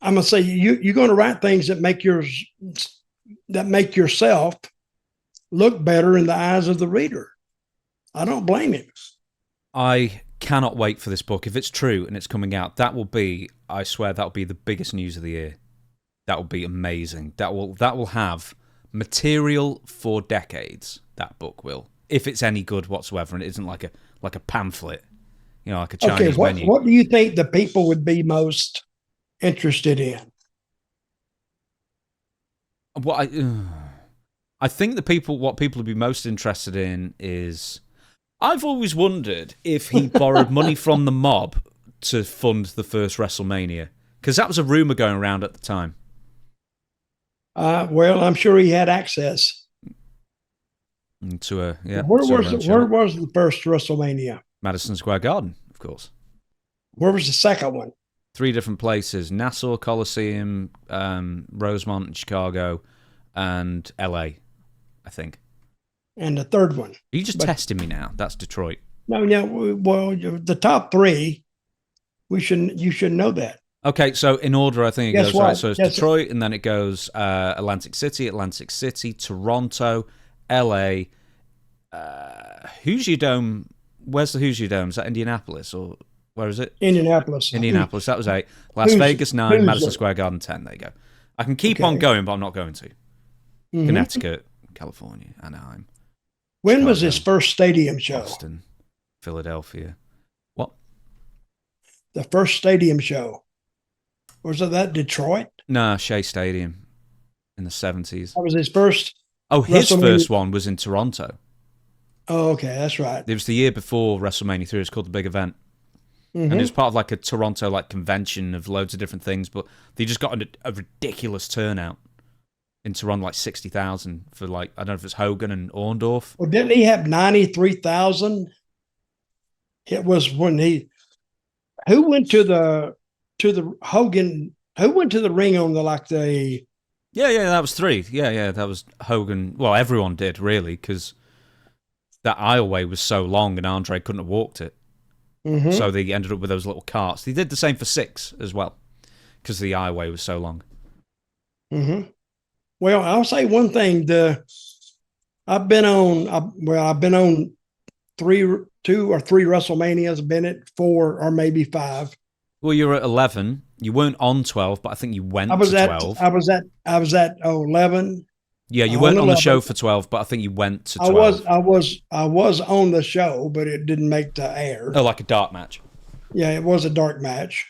I'm going to say you're going to write things that make yourself look better in the eyes of the reader. I don't blame him. I cannot wait for this book. If it's true and it's coming out, I swear that will be the biggest news of the year. That will be amazing. That will have material for decades. That book will, if it's any good whatsoever, and it isn't like a pamphlet, like a Chinese menu. What do you think the people would be most interested in? What I think what people would be most interested in is, I've always wondered if he borrowed money from the mob to fund the first WrestleMania, because that was a rumor going around at the time. Well, I'm sure he had access to a Where was the first WrestleMania? Madison Square Garden, of course. Where was the second one? 3 different places: Nassau Coliseum, Rosemont in Chicago, and LA, I think. And the third one. Are you just testing me now? That's Detroit. No. Well, the top 3. You should know that. Okay, so in order, I think it goes right. So it's Detroit, and then it goes Atlantic City, Toronto, LA. Hoosier Dome. Where's the Hoosier Dome? Is that Indianapolis or Where is it? Indianapolis. Indianapolis. That was 8. Las Vegas 9. Madison Square Garden 10. There you go. I can keep on going, but I'm not going to. Mm-hmm. Connecticut, California, Anaheim. When Chicago, was his first stadium show? Boston, Philadelphia. What? The first stadium show. Was it that Detroit? No, Shea Stadium in the 70s. That was his first. Oh, his first one was in Toronto. Oh, okay, that's right. It was the year before WrestleMania 3. It was called the Big Event. Mm-hmm. And it was part of like a Toronto like convention of loads of different things, but they just got a ridiculous turnout in Toronto, like 60,000 for like, I don't know if it's Hogan and Orndorff. Well, didn't he have 93,000? It was when who went to the Hogan, who went to the ring on the Yeah, that was 3. Yeah, that was Hogan. Well, everyone did really, because that aisleway was so long and Andre couldn't have walked it. Mm-hmm. So they ended up with those little carts. They did the same for 6 as well, because the aisleway was so long. Mm-hmm. Well, I'll say one thing. I've been on 2 or 3 WrestleManias. I've been at 4 or maybe 5. Well, you were at 11. You weren't on 12, but I think you went to 12. I was at 11. Yeah, you weren't on the show for 12, but I think you went to 12. I was on the show, but it didn't make the air. Oh, like a dark match. Yeah, it was a dark match.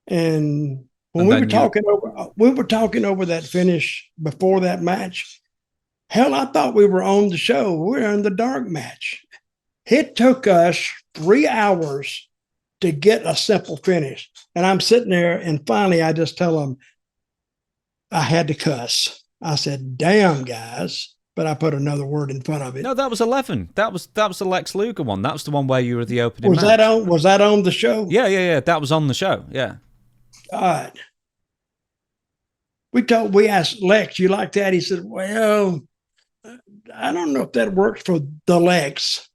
And when we were talking over that finish before that match, hell, I thought we were on the show. We were in the dark match. It took us 3 hours to get a simple finish. And I'm sitting there, and finally I just tell them I had to cuss. I said, damn, guys. But I put another word in front of it. No, that was 11. That was the Lex Luger one. That was the one where you were the opening match. Was that on the show? Yeah. That was on the show. Yeah. All right. We asked Lex, you like that? He said, well, I don't know if that works for the Lex.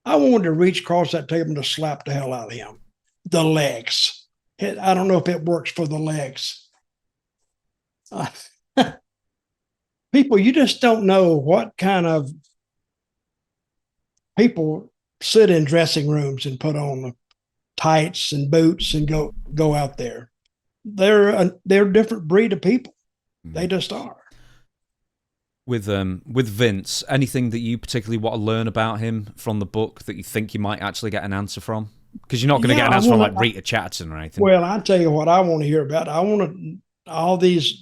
I wanted to reach across that table and to slap the hell out of him. The Lex. I don't know if it works for the Lex. People, you just don't know what kind of people sit in dressing rooms and put on the tights and boots and go out there. They're a different breed of people. They just are. With Vince, anything that you particularly want to learn about him from the book that you think you might actually get an answer from? Because you're not going to get an answer from like Rita Chatterton or anything. Well, I'll tell you what I want to hear about. I want all these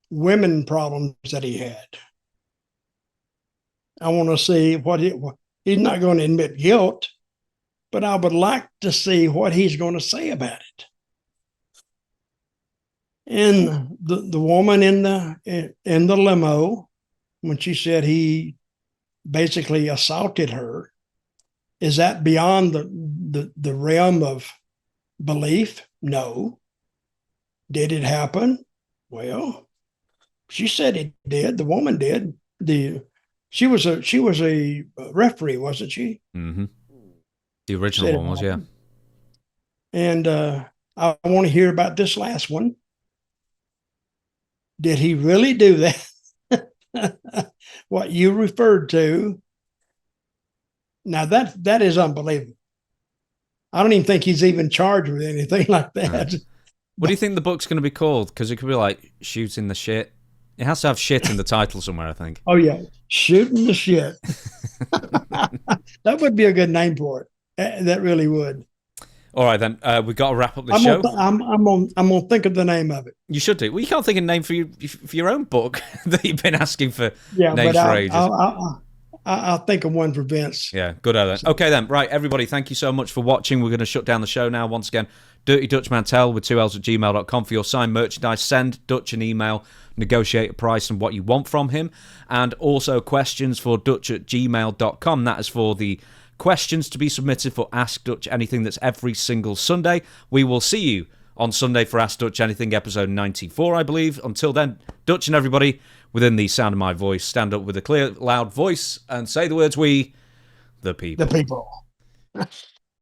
women problems that he had. I want to see he's not going to admit guilt, but I would like to see what he's going to say about it. And the woman in the limo, when she said he basically assaulted her, is that beyond the realm of belief? No. Did it happen? Well, she said it did. The woman did. She was a referee, wasn't she? Mm-hmm. The original one was, yeah. And I want to hear about this last one. Did he really do that? What you referred to? Now that is unbelievable. I don't even think he's even charged with anything like that. Right. What do you think the book's going to be called? Because it could be like shooting the shit. It has to have shit in the title somewhere, I think. Oh yeah, shooting the shit. That would be a good name for it. That really would. All right, then we've got to wrap up the show. I'm gonna think of the name of it. You should do. Well, you can't think of a name for your own book that you've been asking for names for ages. I'll think of one for Vince. Yeah, good at that. Okay then, right, everybody, thank you so much for watching. We're going to shut down the show now. Once again, Dirty Dutch Mantell with 2Ls at gmail.com for your signed merchandise. Send Dutch an email, negotiate a price and what you want from him. And also questions for Dutch at gmail.com. That is for the questions to be submitted for Ask Dutch Anything. That's every single Sunday. We will see you on Sunday for Ask Dutch Anything, episode 94, I believe. Until then, Dutch and everybody, within the sound of my voice, stand up with a clear, loud voice and say the words, we, the people. The people.